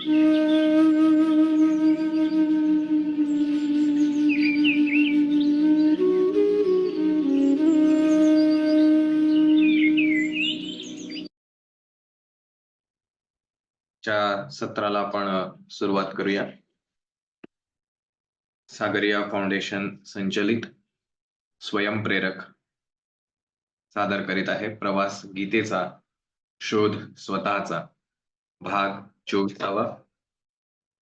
च्या सत्राला आपण सुरुवात करूया. सागरिया फाउंडेशन संचलित स्वयंप्रेरक सादर करीत आहे प्रवास गीतेचा शोध स्वतःचा भाग 24वा,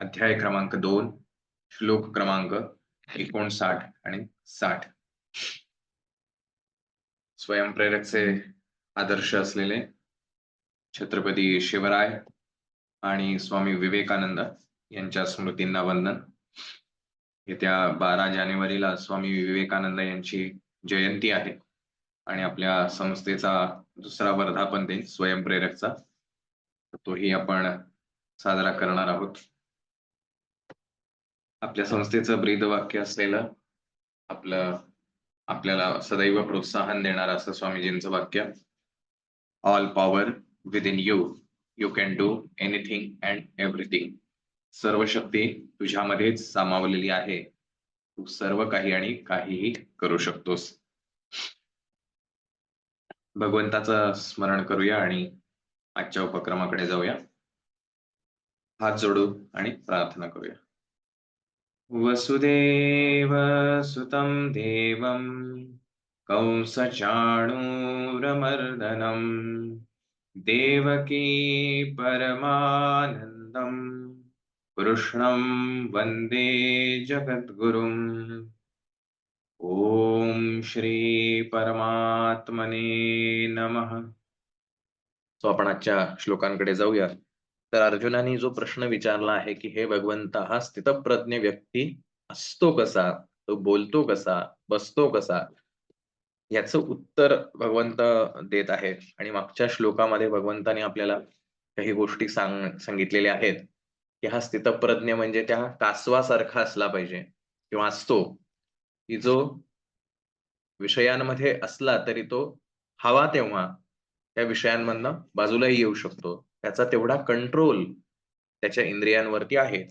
अध्याय क्रमांक 2, श्लोक क्रमांक 59 आणि 60. स्वयंप्रेरकचे आदर्श असलेले छत्रपती शिवराय आणि स्वामी विवेकानंद यांच्या स्मृतींना वंदन. येत्या 12 जानेवारीला स्वामी विवेकानंद यांची जयंती आहे आणि आपल्या संस्थेचा दुसरा वर्धापन दिन स्वयंप्रेरकचा तोही आपण साजरा करणार आहोत. आपल्या संस्थेचं ब्रीदवाक्य असलेलं आपल्याला सदैव प्रोत्साहन देणार असं स्वामीजींचं वाक्य, all power with in you, you can do anything and everything. सर्व शक्ती तुझ्यामध्येच सामावलेली आहे, तू सर्व काही आणि काहीही करू शकतोस. भगवंताचं स्मरण करूया आणि आजच्या उपक्रमाकडे जाऊया. हात जोडू आणि प्रार्थना करूया. वसुदेव सुतं देवं कंसचाणूरमर्दनं देवकी परमानन्दं कृष्णं वन्दे जगद्गुरुम्. ओम श्री परमात्मने नमः. सो आपण आजच्या श्लोकांकडे जाऊया. तर अर्जुनाने जो प्रश्न विचारला आहे की हे भगवंता, हा स्थितप्रज्ञ व्यक्ती असतो कसा, तो बोलतो कसा, बसतो कसा, याचं उत्तर भगवंत देत आहेत. आणि मागच्या श्लोकामध्ये भगवंताने आपल्याला काही गोष्टी सांगितलेल्या आहेत की हा स्थितप्रज्ञ म्हणजे त्या कासवासारखा असला पाहिजे किंवा असतो, की जो विषयांमध्ये असला तरी तो हवा तेव्हा त्या विषयांमधनं बाजूलाही येऊ शकतो. त्याचा तेवढा कंट्रोल त्याच्या इंद्रियांवरती आहे.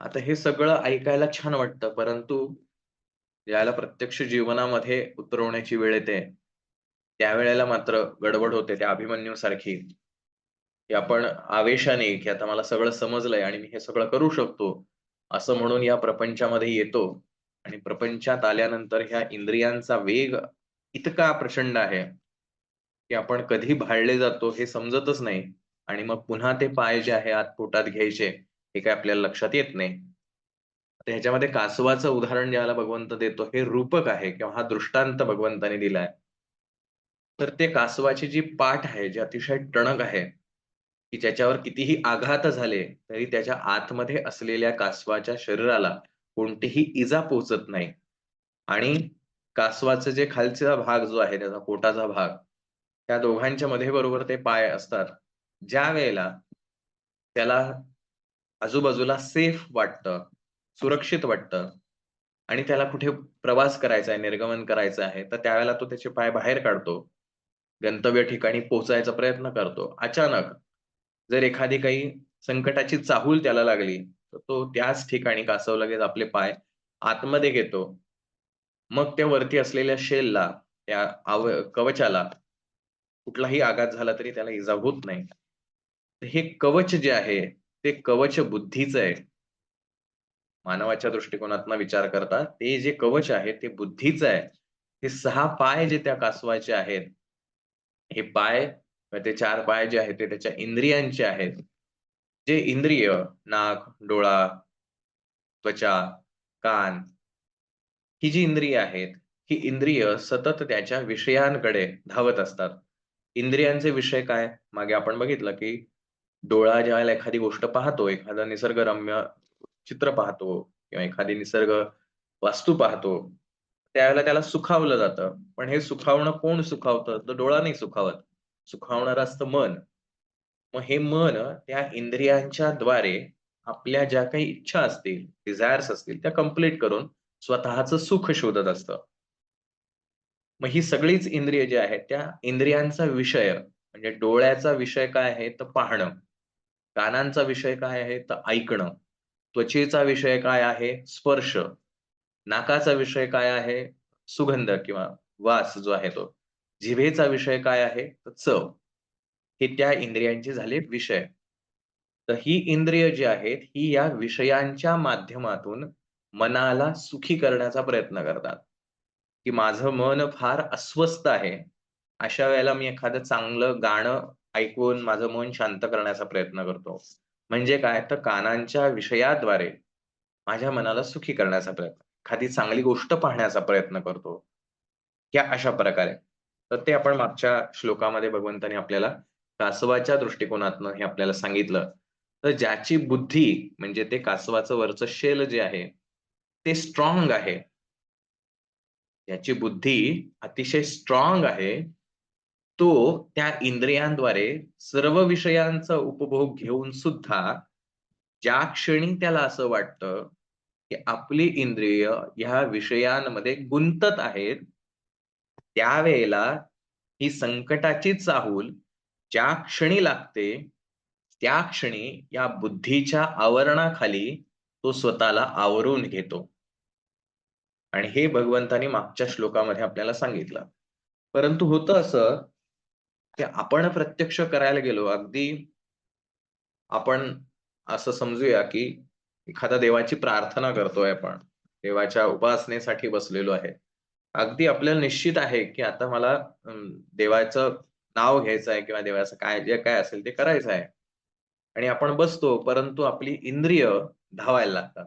आता हे सगळं ऐकायला छान वाटतं, परंतु ज्याला प्रत्यक्ष जीवनामध्ये उतरवण्याची वेळ येते त्यावेळेला मात्र गडबड होते. त्या अभिमन्यूसारखी, की आपण आवेशाने की आता मला सगळं समजलंय आणि मी हे सगळं करू शकतो असं म्हणून या प्रपंचामध्ये येतो. आणि प्रपंचात आल्यानंतर ह्या इंद्रियांचा वेग इतका प्रचंड आहे की आपण कधी भाळले जातो हे समजतच नाही. आणि मग पुन्हा ते पाय जे आहे आत पोटात घ्यायचे हे काय आपल्याला लक्षात येत नाही. आता ह्याच्यामध्ये कासवाचं उदाहरण ज्याला भगवंत देतो हे रूपक आहे किंवा हा दृष्टांत भगवंताने दिलाय. तर ते कासवाची जी पाठ आहे, जी अतिशय टणक आहे, की ज्याच्यावर कितीही आघात झाले तरी त्याच्या आतमध्ये असलेल्या कासवाच्या शरीराला कोणतीही इजा पोहोचत नाही. आणि कासवाचं जे खालचा भाग जो आहे, त्याचा पोटाचा भाग, त्या दोघांच्या मध्ये बरोबर ते पाय असतात. ज्या वेळेला त्याला आजूबाजूला सेफ वाटतं, सुरक्षित वाटतं आणि त्याला कुठे प्रवास करायचा आहे, निर्गमन करायचं आहे, तर त्यावेळेला तो त्याचे पाय बाहेर काढतो, गंतव्य ठिकाणी पोहोचायचा प्रयत्न करतो. अचानक जर एखादी काही संकटाची चाहूल त्याला लागली तर तो त्याच ठिकाणी कासव लगेच आपले पाय आतमध्ये घेतो. मग त्या वरती असलेल्या शेलला, त्या कवचाला कुठलाही आघात झाला तरी त्याला इजा होत नाही. हे कवच जे आहे ते कवच बुद्धीचं आहे. मानवाच्या दृष्टिकोनातून विचार करता ते जे कवच आहे ते बुद्धीचं आहे. हे 6 पाय जे त्या कासवाचे आहेत, हे पाय, ते 4 पाय जे आहेत ते त्याच्या इंद्रियांचे आहेत. जे इंद्रिय नाक, डोळा, त्वचा, कान, ही जी इंद्रिय आहेत, ही इंद्रिय सतत त्याच्या विषयांकडे धावत असतात. इंद्रियांचे विषय काय? मागे आपण बघितलं की डोळा ज्यावेळेला एखादी गोष्ट पाहतो, एखादा निसर्गरम्य चित्र पाहतो किंवा एखादी निसर्ग वास्तू पाहतो, त्यावेळेला त्याला सुखावलं जातं. पण हे सुखावणं कोण सुखावतं? तर डोळा नाही सुखावत. सुखावणारं असतं मन. मग हे मन त्या इंद्रियांच्या द्वारे आपल्या ज्या काही इच्छा असतील, डिझायर्स असतील, त्या कंप्लीट करून स्वतःचं सुख शोधत असतं. मग ही सगळीच इंद्रिय जी आहेत त्या इंद्रियांचा विषय, म्हणजे डोळ्याचा विषय काय आहे तर पाहणं. कानांचा विषय काय आहे तर ऐकणं. त्वचेचा विषय काय आहे? स्पर्श. नाकाचा विषय काय आहे? सुगंध किंवा वास जो आहे तो. जिभेचा विषय काय आहे? तर चव. हे त्या इंद्रियांचे झाले विषय. तर ही इंद्रिय जी आहेत, ही या विषयांच्या माध्यमातून मनाला सुखी करण्याचा प्रयत्न करतात, की माझं मन फार अस्वस्थ आहे. अशा वेळेला मी एखादं चांगलं गाणं ऐकून माझं मन शांत करण्याचा प्रयत्न करतो. म्हणजे काय? तर कानांच्या विषयाद्वारे माझ्या मनाला सुखी करण्याचा प्रयत्न. एखादी चांगली गोष्ट पाहण्याचा प्रयत्न करतो. या अशा प्रकारे. तर ते आपण मागच्या श्लोकामध्ये भगवंतांनी आपल्याला कासवाच्या दृष्टिकोनातनं हे आपल्याला सांगितलं. तर ज्याची बुद्धी म्हणजे ते कासवाचं वरचं शेल जे आहे, ते स्ट्रॉंग आहे. ज्याची बुद्धी अतिशय स्ट्रॉंग आहे, तो त्या इंद्रियांद्वारे सर्व विषयांचा उपभोग घेऊन सुद्धा ज्या क्षणी त्याला असं वाटतं, की आपली इंद्रिय ह्या विषयांमध्ये गुंतत आहेत, त्यावेळेला ही संकटाची चाहूल ज्या क्षणी लागते, त्या क्षणी या बुद्धीच्या आवरणाखाली तो स्वतःला आवरून घेतो. आणि हे भगवंतानी मागच्या श्लोकामध्ये आपल्याला सांगितलं. परंतु होतं असं, की आपण प्रत्यक्ष करायला गेलो, अगदी आपण असं समजूया, की एखाद्या देवाची प्रार्थना करतोय आपण. देवाच्या उपासनेसाठी बसलेलो आहे. अगदी आपल्याला निश्चित आहे, की आता मला देवाचं नाव घ्यायचं आहे किंवा देवाचं काय जे काय असेल ते करायचं आहे. आणि आपण बसतो, परंतु आपली इंद्रिय धावायला लागतात.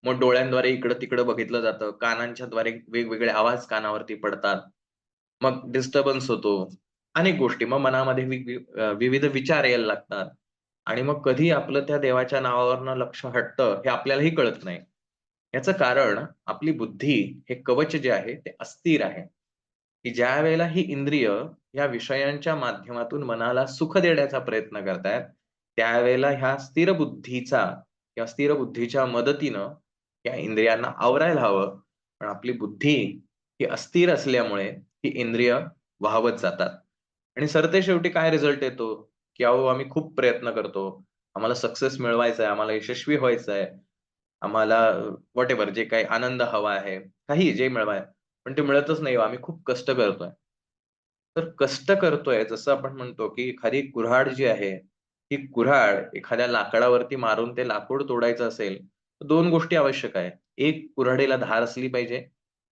मग डोळ्यांद्वारे इकडं-तिकडं बघितलं जातं. कानांच्याद्वारे वेगवेगळे आवाज कानावरती पडतात. मग डिस्टर्बन्स होतो. अनेक गोष्टी. मग मनामध्ये विविध विचार यायला लागतात. आणि मग कधी आपलं त्या देवाच्या नावावरनं लक्ष हटतं, हे आपल्यालाही कळत नाही. याचं कारण आपली बुद्धी हे कवच जे आहे ते अस्थिर आहे, की ज्यावेळेला ही इंद्रिय या विषयांच्या माध्यमातून मनाला सुख देण्याचा प्रयत्न करतायत, त्यावेळेला ह्या स्थिर बुद्धीचा किंवा स्थिर बुद्धीच्या मदतीनं या इंद्रियांना आवरायला हवं. पण आपली बुद्धी ही अस्थिर असल्यामुळे ही इंद्रिय वाहवत जातात. आणि सरतेशेवटी काय रिझल्ट येतो, की अहो आम्ही खूप प्रयत्न करतो. आम्हाला सक्सेस मिळवायचा आहे, आम्हाला यशस्वी व्हायचं आहे. आम्हाला व्हॉटएव्हर जे काही आनंद हवा आहे, काहीही जे मिळवाय पण ते मिळतच नाही हो. आम्ही खूप कष्ट करतोय. तर कष्ट करतोय जसं आपण म्हणतो, की एखादी कुऱ्हाड जी आहे, ती कुऱ्हाड एखाद्या लाकडावरती मारून ते लाकूड तोडायचं असेल, तर 2 गोष्टी आवश्यक आहे. एक कुऱ्हाडीला धार असली पाहिजे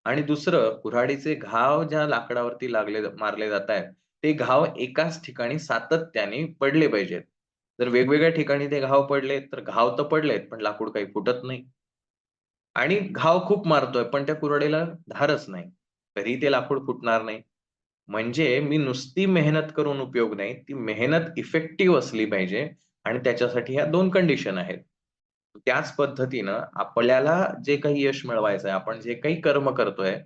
आणि दुसरं कुऱ्हाडीचे घाव ज्या लाकडावरती मारले जातायत, ते घाव एकाच ठिकाणी सातत्याने पडले पाहिजेत. जर वेगवेगळ्या ठिकाणी ते घाव पडले, तर घाव तर पडलेत, पण लाकूड काही फुटत नाही. आणि घाव खूप मारतोय, पण त्या कुऱ्हाडीला धारच नाही. तरी ते लाकूड फुटणार नाही. म्हणजे मी नुसती मेहनत करून उपयोग नाही. ती मेहनत इफेक्टिव्ह असली पाहिजे आणि त्याच्यासाठी ह्या 2 कंडिशन आहेत. त्याच पद्धतीनं आपल्याला जे काही यश मिळवायचं आहे, आपण जे काही कर्म करतोय,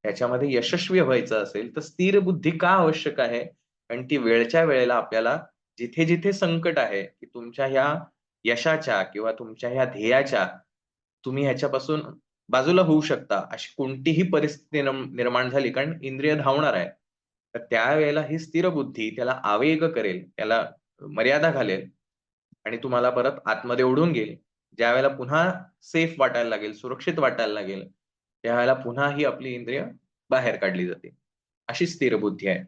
त्याच्यामध्ये यशस्वी व्हायचं असेल, तर स्थिर बुद्धी का आवश्यक आहे? कारण ती वेळच्या वेळेला आपल्याला जिथे-जिथे संकट आहे, की तुमच्या ह्या यशाच्या किंवा तुमच्या ह्या ध्येयाच्या तुम्ही ह्याच्यापासून बाजूला होऊ शकता, अशी कोणतीही परिस्थिती निर्माण झाली कारण इंद्रिय धावणार आहे. तर त्यावेळेला ही स्थिर बुद्धी त्याला आवेग करेल, त्याला मर्यादा घालेल आणि तुम्हाला परत आतमध्ये ओढून घेईल. ज्यावेळेला पुन्हा सेफ वाटायला लागेल, सुरक्षित वाटायला लागेल, त्यावेळेला पुन्हा ही आपली इंद्रिय बाहेर काढली जातील. अशी स्थिर बुद्धी आहे.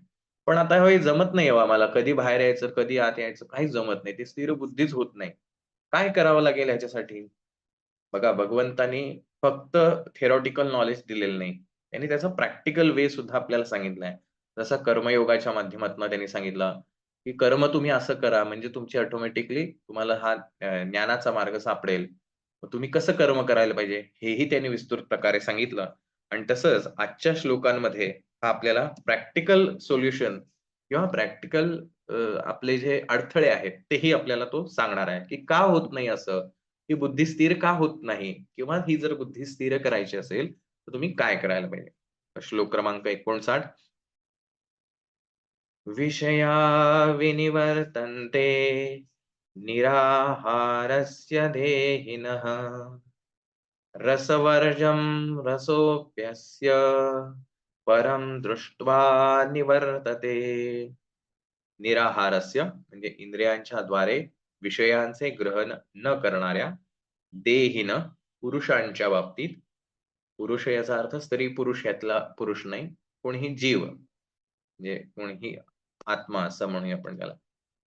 पण आता हे जमत नाही हो आम्हाला. कधी बाहेर यायचं, कधी आत यायचं, काहीच जमत नाही. ती स्थिर बुद्धीच होत नाही. काय करावं लागेल ह्याच्यासाठी? बघा भगवंतांनी फक्त थेरॉटिकल नॉलेज दिलेलं नाही. त्यांनी त्याचा प्रॅक्टिकल वे सुद्धा आपल्याला सांगितलाय. जसं कर्मयोगाच्या माध्यमातून त्यांनी सांगितलं, की कर्म तुम्ही असं करा म्हणजे तुमची ऑटोमॅटिकली तुम्हाला हा ज्ञानाचा मार्ग सापडेल. मग तुम्ही कसं कर्म करायला पाहिजे हेही त्यांनी विस्तृत प्रकारे सांगितलं. आणि तसंच आजच्या श्लोकांमध्ये हा आपल्याला प्रॅक्टिकल सोल्युशन किंवा प्रॅक्टिकल आपले जे अडथळे आहेत तेही आपल्याला तो सांगणार आहे, की का होत नाही असं? ही बुद्धी स्थिर का होत नाही? किंवा ही जर बुद्धी स्थिर करायची असेल, तर तुम्ही काय करायला पाहिजे? श्लोक क्रमांक 59 विषया विनिवर्तन्ते निराहारस्य देहिनः रसवर्जं रसोऽप्यस्य परं दृष्ट्वा निवर्तते. निराहारस्य म्हणजे इंद्रियांच्या द्वारे विषयांचे ग्रहण न करणाऱ्या देहीन पुरुषांच्या बाबतीत, पुरुष याचा अर्थ स्त्री पुरुष यातला पुरुष नाही, कोणीही जीव म्हणजे कोणीही आत्मा असं म्हणूया आपण त्याला.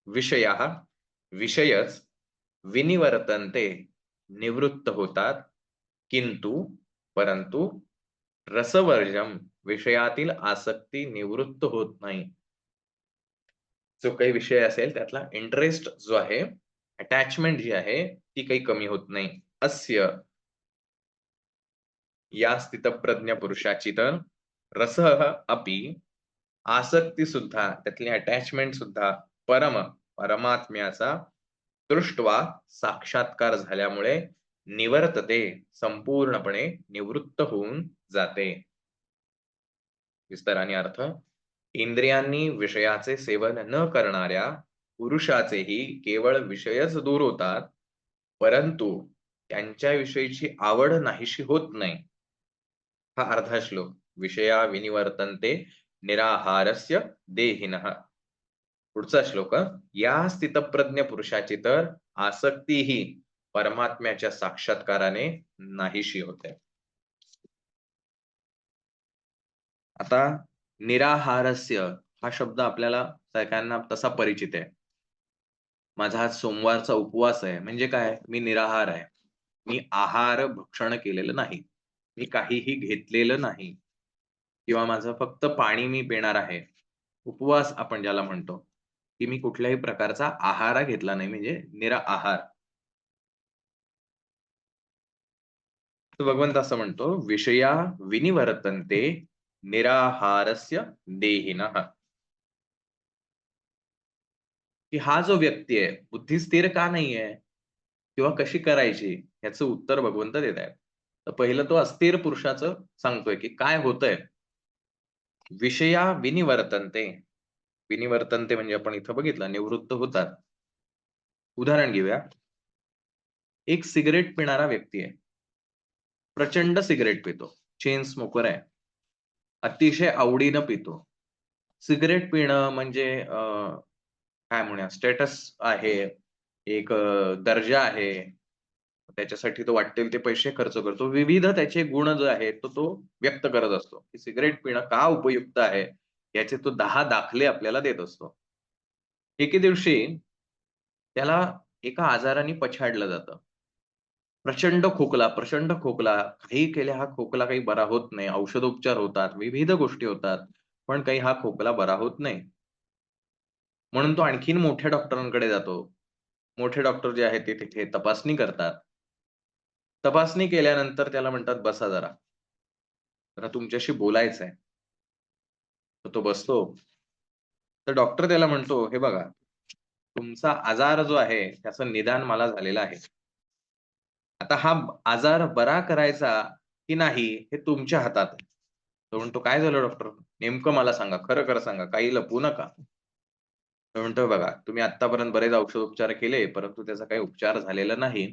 विषयाः विषयच विनिवर्तन्ते निवृत्त होतात, किंतु परंतु रसवर्जम विषयातील आसक्ती निवृत्त होत नाही. जो काही विषय असेल त्यातला इंटरेस्ट जो आहे, अटॅचमेंट जी आहे ती काही कमी होत नाही. अस्य या स्थितप्रज्ञ पुरुषाची तर रसः अपि आसक्ती सुद्धा त्यातली अटॅचमेंट सुद्धा परमात्म्याचा दृष्टवा साक्षात्कार झाल्यामुळे निवर्तते संपूर्णपणे निवृत्त होऊन जाते. विस्ताराने अर्थ इंद्रियांनी विषयाचे सेवन न करणाऱ्या पुरुषाचेही केवळ विषयच दूर होतात, परंतु त्यांच्याविषयीची आवड नाहीशी होत नाही. हा अर्धा श्लोक. विषया विनिवर्तन्ते निराहारस्य देहिनः. पुढचा श्लोक. या स्थितप्रज्ञ पुरुषाची तर आसक्तीही परमात्म्याच्या साक्षात्काराने नाहीशी होते. आता निराहारस्य हा शब्द आपल्याला सगळ्यांना तसा परिचित आहे. माझा आज सोमवारचा उपवास आहे म्हणजे काय? मी निराहार आहे. मी आहार भक्षण केलेलं नाही. मी काहीही घेतलेलं नाही किंवा माझं फक्त पाणी मी पिणार आहे. उपवास आपण ज्याला म्हणतो, की मी कुठल्याही प्रकारचा आहार घेतला नाही म्हणजे निराआहार. तर भगवंत असं म्हणतो, विषया विनिवर्तन्ते निराहारस्य देहिनः. की हा जो व्यक्ती आहे, बुद्धी स्थिर का नाहीये? किंवा कशी करायची? याचं उत्तर भगवंत देत आहेत. तर पहिलं तो अस्थिर पुरुषाचं सांगतोय, की काय होतंय? विषया विनिवर्तन्ते. विनिवर्तन्ते म्हणजे आपण इथं बघितलं निवृत्त होतात. उदाहरण घेऊया. एक सिगारेट पिणारा व्यक्ती आहे. प्रचंड सिगारेट पितो. चेन स्मोकर आहे. अतिशय आवडीनं पितो. सिगारेट पिणं म्हणजे काय म्हणूया स्टेटस आहे, एक दर्जा आहे. त्याच्यासाठी तो वाटेल ते पैसे खर्च करतो. विविध त्याचे गुण जे आहेत, तो व्यक्त करत असतो, की सिगारेट पिणं का उपयुक्त आहे, याचे तो 10 दाखले आपल्याला देत असतो. एके दिवशी त्याला एका आजाराने पछाडलं जातं. प्रचंड खोकला, प्रचंड खोकला. काही केल्या हा खोकला काही बरा होत नाही. औषधोपचार होतात, विविध गोष्टी होतात, पण काही हा खोकला बरा होत नाही. म्हणून तो आणखीन मोठ्या डॉक्टरांकडे जातो. मोठे डॉक्टर जे आहेत ते तिथे तपासणी करतात. तपासणी केल्यानंतर त्याला म्हणतात, "बसा जरा. जरा तुमच्याशी बोलायचंय." तर तो बसतो. तर डॉक्टर त्याला म्हणतो, "हे बघा, तुमचा आजार जो आहे त्याचं निदान मला झालेलं आहे. आता हा आजार बरा करायचा की नाही हे तुमच्या हातात आहे." तो म्हणतो, "काय झालं डॉक्टर? नेमकं मला सांगा. खरं-खरं सांगा. काही लपवू नका." तो म्हणतो, "बघा, तुम्ही आत्तापर्यंत बरेच औषधोपचार केले, परंतु त्याचा काही उपचार झालेला नाही.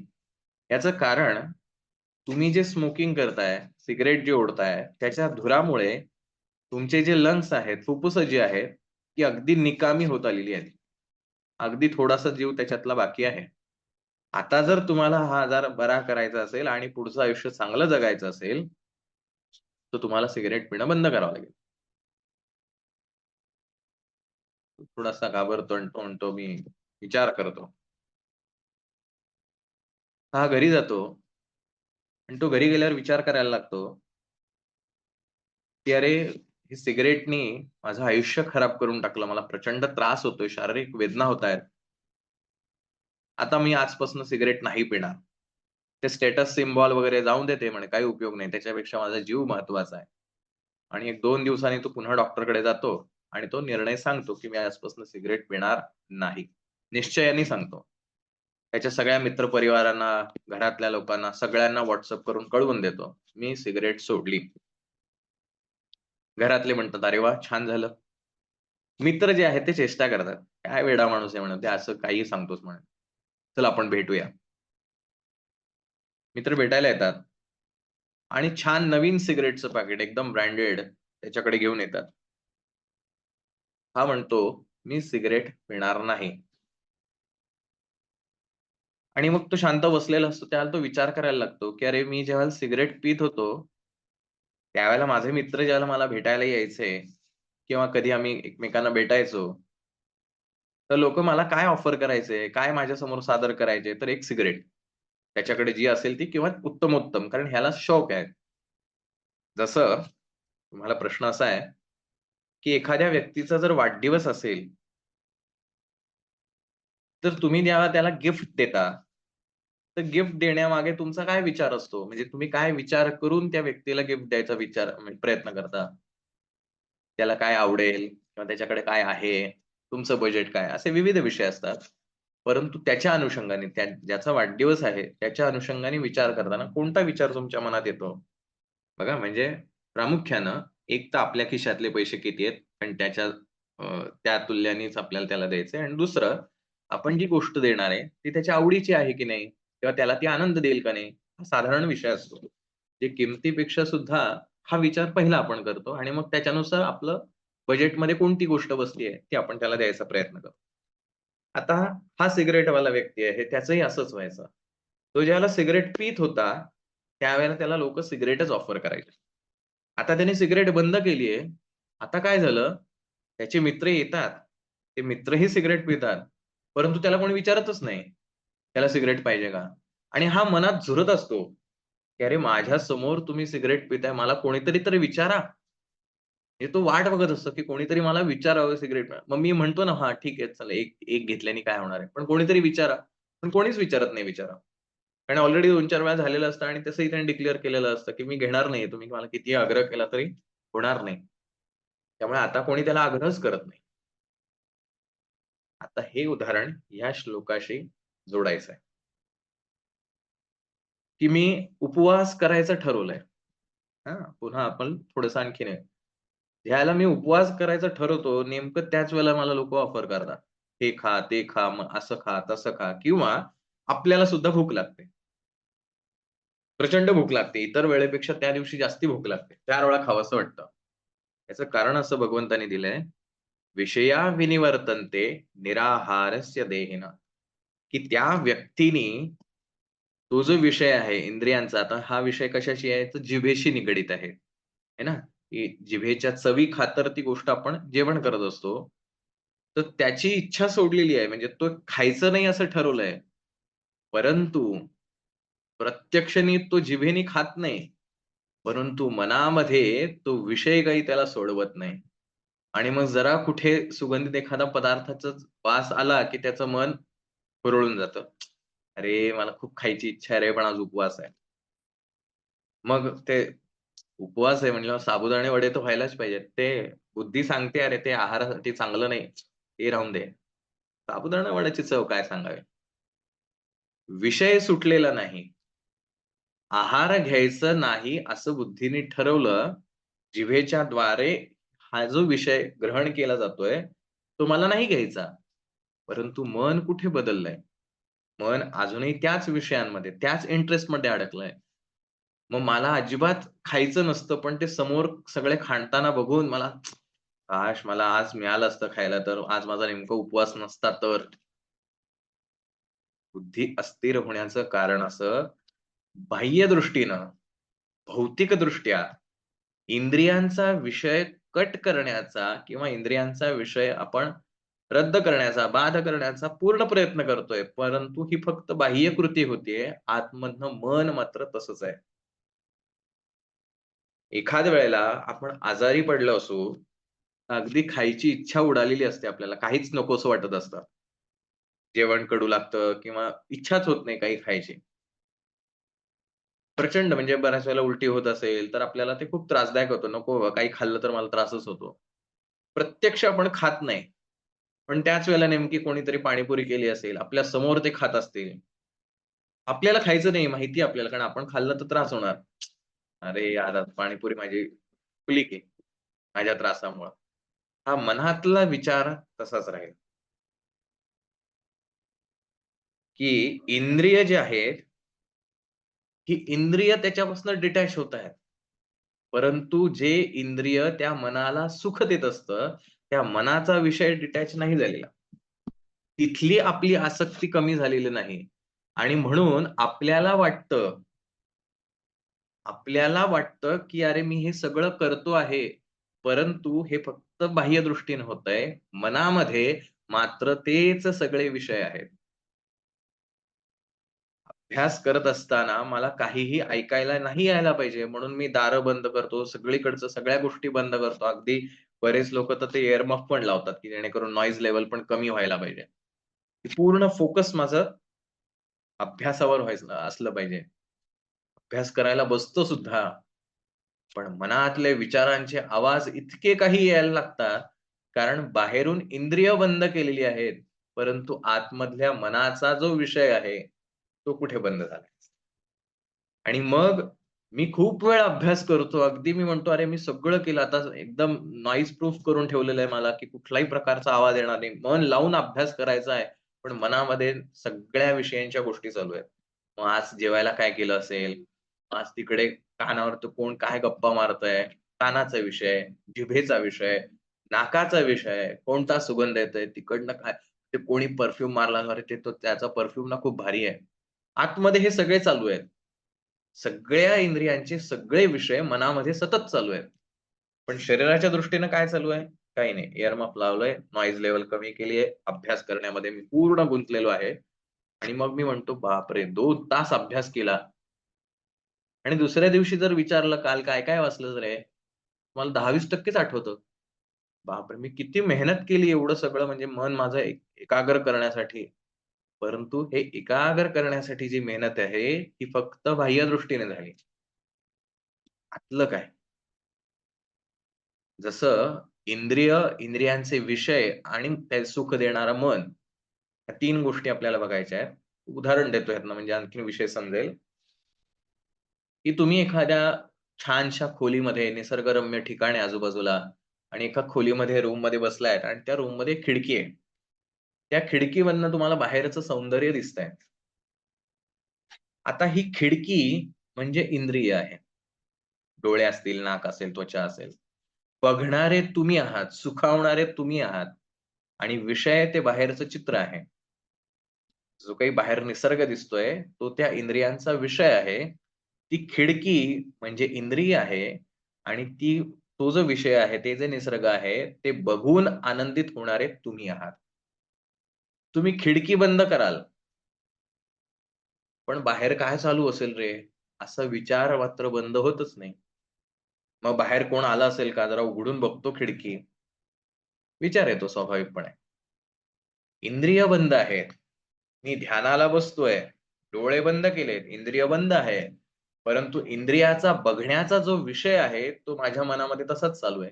याचं कारण तुम्ही जे स्मोकिंग करताय, सिगारेट जे ओढताय, त्याच्या धुरामुळे तुमचे जे लंग्स आहेत, फुफ्फुसं जी आहेत, ती अगदी निकामी होत आलेली आहेत. अगदी थोडासा जीव त्याच्यातला बाकी आहे. आता जर तुम्हाला हा आजार बरा करायचा असेल आणि पुढचं आयुष्य चांगलं जगायचं असेल, तर तुम्हाला सिगारेट पिणं बंद करावं लागेल." थोडासा घाबरतो आणि तो म्हणतो, "मी विचार करतो." हा घरी जातो आणि तो घरी गेल्यावर विचार करायला लागतो, की "अरे, हे सिगारेटनी माझं आयुष्य खराब करून टाकलं. मला प्रचंड त्रास होतोय, शारीरिक वेदना होतायत. आता मी आजपासून सिगारेट नाही पिणार." ते स्टेटस सिम्बॉल वगैरे जाऊन दे ते म्हणे काही उपयोग नाही. त्याच्यापेक्षा माझा जीव महत्त्वाचा आहे. आणि 1-2 दिवसांनी तो पुन्हा डॉक्टरकडे जातो आणि तो निर्णय सांगतो, की मी आजपासून सिगारेट पिणार नाही. निश्चयाने सांगतो. त्याच्या सगळ्या मित्रपरिवारांना, घरातल्या लोकांना सगळ्यांना WhatsApp करून कळवून देतो. मी सिगारेट सोडली. घरातले म्हणतात, "अरे वाह! छान झालं." मित्र जे आहेत ते चेष्टा करतात. "काय वेडा माणूस आहे," म्हणून, "ते असं काहीही सांगतोस," म्हणे. "चल आपण भेटूया." मित्र भेटायला येतात आणि छान नवीन सिगारेटचं पॅकेट एकदम ब्रँडेड त्याच्याकडे घेऊन येतात. हा म्हणतो, "मी सिगारेट पिणार नाही." आणि मग तो शांत बसलेला असतो. त्याला तो विचार करायला लागतो, की अरे मी जेव्हा सिगारेट पीत होतो, त्यावेळेला माझे मित्र ज्यावेळेला मला भेटायला यायचे किंवा कधी आम्ही एकमेकांना भेटायचो, तर लोकं मला काय ऑफर करायचे, काय माझ्यासमोर सादर करायचे, तर एक सिगारेट. त्याच्याकडे जी असेल ती किंवा उत्तमोत्तम कारण ह्याला शौक आहे. जसं तुम्हाला प्रश्न असा आहे, की एखाद्या व्यक्तीचा जर वाढदिवस असेल, तर तुम्ही जेव्हा त्याला गिफ्ट देता, तर गिफ्ट देण्यामागे तुमचा काय विचार असतो? म्हणजे तुम्ही काय विचार करून त्या व्यक्तीला गिफ्ट द्यायचा म्हणजे प्रयत्न करता? त्याला काय आवडेल किंवा त्याच्याकडे काय आहे? तुमचं बजेट काय? असे विविध विषय असतात. परंतु त्याच्या अनुषंगाने ज्याचा वाढदिवस आहे, त्याच्या अनुषंगाने विचार करताना कोणता विचार तुमच्या मनात येतो? बघा म्हणजे प्रामुख्यानं एक तर आपल्या खिशातले पैसे किती आहेत आणि त्या तुल्यानेच आपल्याला त्याला द्यायचंय आणि दुसरं आपण जी गोष्ट देणार आहे, ती त्याच्या आवडीची आहे की नाही? किंवा त्याला ती आनंद देईल का नाही? हा साधारण विषय असतो. जे किमतीपेक्षा सुद्धा हा विचार पहिला आपण करतो आणि मग त्याच्यानुसार आपलं बजेटमध्ये कोणती गोष्ट बसतीये, ती आपण त्याला द्यायचा प्रयत्न करतो. आता हा सिगारेटवाला व्यक्ती आहे, त्याचंही असंच व्हायचं. तो ज्यावेळेला सिगारेट पीत होता, त्यावेळेला त्याला लोकं सिगारेटच ऑफर करायचे. आता त्याने सिगारेट बंद केलीये. आता काय झालं, त्याचे मित्र येतात. ते मित्रही सिगारेट पितात. परंतु त्याला कोणी विचारतच नाही. त्याला सिगारेट पाहिजे का? आणि हा मनात झुरत असतो, की "अरे माझ्यासमोर तुम्ही सिगारेट पिताय, मला कोणीतरी तरी विचारा." हे तो वाट बघत असतो, की कोणीतरी मला विचारावं सिगारेट मग मी म्हणतो ना, "हां, ठीक आहे, चला एक एक घेतल्याने काय होणार आहे?" पण कोणीतरी विचारा. पण कोणीच विचारत नाही बिचारा. कारण ऑलरेडी 2-4 वेळा झालेलं असतं आणि तसंही त्याने डिक्लेअर केलेलं असतं, की मी घेणार नाही. तुम्ही मला कितीही आग्रह केला तरी होणार नाही. त्यामुळे आता कोणी त्याला आग्रहच करत नाही. आता हे उदाहरण या श्लोकाशी जोडायचं आहे, की मी उपवास करायचं ठरवलंय. हां, पुन्हा आपण थोडंसं आणखीन आहे. ज्यावेळेला मी उपवास करायचा ठरवतो, नेमकं त्याच वेळेला मला लोकं ऑफर करतात. हे खा, ते खा, मग असं खा, तसं खा किंवा आपल्याला सुद्धा भूक लागते. प्रचंड भूक लागते. इतर वेळेपेक्षा त्या दिवशी जास्ती भूक लागते. 4 वेळा खावंसं वाटतं. याचं कारण असं भगवंतानी दिलंय, "विषया विनिवर्तन्ते निराहारस्य देहिनः" की त्या व्यक्तीनी तो जो विषय आहे इंद्रियांचा, आता हा विषय कशाशी आहे? तर जिभेशी निगडीत आहे. है ना? की जिभेच्या चवी खातर ती गोष्ट आपण जेवण करत असतो. तर त्याची इच्छा सोडलेली आहे. म्हणजे तो खायचं नाही असं ठरवलंय. परंतु प्रत्यक्षाने तो जिभेने खात नाही. परंतु मनामध्ये तो विषय काही त्याला सोडवत नाही. आणि मग जरा कुठे सुगंधित एखादा पदार्थाचा वास आला, की त्याचं मन हुरळून जातं. अरे, मला खूप खायची इच्छा आहे रे, पण आज उपवास आहे. मग ते उपवास आहे म्हटल्यावर साबुदाणे वडे तर व्हायलाच पाहिजेत. ते बुद्धी सांगते, "अरे, ते आहारासाठी चांगलं नाही. ते राहून दे." साबुदाणा वड्याची चव काय सांगावी? विषय सुटलेला नाही. आहार घ्यायचं नाही असं बुद्धीने ठरवलं, जिभेच्या द्वारे हा जो विषय ग्रहण केला जातोय, तो मला नाही घ्यायचा. परंतु मन कुठे बदललंय? मन अजूनही त्याच विषयांमध्ये, त्याच इंटरेस्टमध्ये अडकलंय. मग मला अजिबात खायचं नसतं, पण ते समोर सगळे खाताना बघून मला काश मला आज मिळालं असतं खायला तर, आज माझा नेमका उपवास नसता तर. बुद्धी अस्थिर होण्याचं कारण असं बाह्य दृष्टीनं, भौतिकदृष्ट्या इंद्रियांचा विषय कट करण्याचा किंवा इंद्रियांचा विषय आपण रद्द करण्याचा, बाद करण्याचा पूर्ण प्रयत्न करतोय. परंतु ही फक्त बाह्य कृती होतीये. आतमधनं मन मात्र तसंच आहे. एखाद्या वेळेला आपण आजारी पडलो असू, अगदी खायची इच्छा उडालेली असते आपल्याला. काहीच नकोसं वाटत असतं. जेवण कडू लागतं किंवा इच्छाच होत नाही काही खायची. प्रचंड म्हणजे बऱ्याच वेळेला उलटी होत असेल, तर आपल्याला ते खूप त्रासदायक होतं. नको बाबा काही खाल्लं तर मला त्रासच होतो. प्रत्यक्ष आपण खात नाही. पण त्याच वेळेला नेमकी कोणीतरी पाणीपुरी केली असेल, आपल्या समोर ते खात असतील. आपल्याला खायचं नाही माहिती आहे आपल्याला, कारण आपण खाल्लं तर त्रास होणार. अरे यार, आज पाणीपुरी माझी चुकली की माझ्या त्रासामुळं. हा मनातला विचार तसाच राहील, की इंद्रिय जे आहेत, ही इंद्रिय त्याच्यापासून डिटॅच होत आहेत. परंतु जे इंद्रिय त्या मनाला सुख देत असतं, त्या मनाचा विषय डिटॅच नाही झालेला. तिथली आपली आसक्ती कमी झालेली नाही. आणि म्हणून आपल्याला वाटतं, की अरे मी हे सगळं करतो आहे, परंतु हे फक्त बाह्यदृष्टीने होतंय. मनामध्ये मात्र तेच सगळे विषय आहेत. अभ्यास करत असताना मला काहीही ऐकायला नाही यायला पाहिजे म्हणून मी दारं बंद करतो. सगळीकडचं सगळ्या गोष्टी बंद करतो. अगदी बरेच लोकं तर ते एअर मफ पण लावतात, की जेणेकरून नॉईज लेव्हल पण कमी व्हायला पाहिजे. पूर्ण फोकस माझं अभ्यासावर व्हायचं असलं पाहिजे. अभ्यास करायला बसतो सुद्धा, पण मनातले विचारांचे आवाज इतके काही यायला लागतात, कारण बाहेरून इंद्रिय बंद केलेली आहेत, परंतु आतमधल्या मनाचा जो विषय आहे, तो कुठे बंद झालाय. आणि मग मी खूप वेळ अभ्यास करतो. अगदी मी म्हणतो, "अरे, मी सगळं केलं आता एकदम नॉईज प्रूफ करून ठेवलेलं आहे मला, की कुठलाही प्रकारचा आवाज येणार नाही. मन लावून अभ्यास करायचा आहे." पण मनामध्ये सगळ्या विषयांच्या गोष्टी चालू आहेत. मग आज जेवायला काय केलं असेल? आज तिकडे कानावर तो कोण काय गप्पा मारतंय? कानाचा विषय, जिभेचा विषय, नाकाचा विषय, कोणता सुगंध येतोय, तिकडनं काय ते कोणी परफ्यूम मारला, अरे, ते तो त्याचा परफ्यूम ना खूप भारी आहे. आतमध्ये हे सगळे चालू आहेत. सगळ्या इंद्रियांचे सगळे विषय मनामध्ये सतत चालू आहेत. पण शरीराच्या दृष्टीने काय चालू आहे? काही नाही. इअर मफ लावलंय, नॉईज लेव्हल कमी केली आहे, अभ्यास करण्यामध्ये मी पूर्ण गुंतलेलो आहे आणि मग मी म्हणतो, "बापरे! 2 तास अभ्यास केला." आणि दुसऱ्या दिवशी जर विचारलं, "काल काय-काय वाचलंस रे?" मला 10-20%च आठवतं. बापरे! मी किती मेहनत केली एवढं सगळं म्हणजे मन माझं एकाग्र करण्यासाठी. परंतु हे एकाग्र करण्यासाठी जी मेहनत आहे, ही फक्त बाह्यदृष्टीने झाली. आतलं काय? जसं इंद्रियांचे विषय आणि ते सुख देणारं मन, या 3 गोष्टी आपल्याला बघायच्या आहेत. उदाहरण देतो ह्यातनं म्हणजे आणखीन विषय समजेल, की तुम्ही एखाद्या छानशा खोलीमध्ये निसर्गरम्य ठिकाणी आजूबाजूला आणि एका खोलीमध्ये रूममध्ये बसलायत आणि त्या रूममध्ये खिडकी आहे. त्या खिडकीमधनं तुम्हाला बाहेरचं सौंदर्य दिसतंय. आता ही खिडकी म्हणजे इंद्रिय आहे. डोळे असतील, नाक असेल, त्वचा असेल. बघणारे तुम्ही आहात, सुखावणारे तुम्ही आहात आणि विषय ते बाहेरचं चित्र आहे. जो काही बाहेर निसर्ग दिसतोय, तो त्या इंद्रियांचा विषय आहे. ती खिडकी म्हणजे इंद्रिय आहे आणि तो जो विषय आहे, ते जे निसर्ग आहे, ते बघून आनंदित होणारे तुम्ही आहात. तुम्ही खिडकी बंद कराल, पण बाहेर काय चालू असेल रे? असा विचार मात्र बंद होतच नाही. मग बाहेर कोण आलं असेल का? जरा उघडून बघतो खिडकी. विचार येतो स्वाभाविकपणे. इंद्रिय बंद आहेत. मी ध्यानाला बसतोय. डोळे बंद केलेत. इंद्रिय बंद आहे. परंतु इंद्रियाचा बघण्याचा जो विषय आहे, तो माझ्या मनामध्ये तसाच चालू आहे.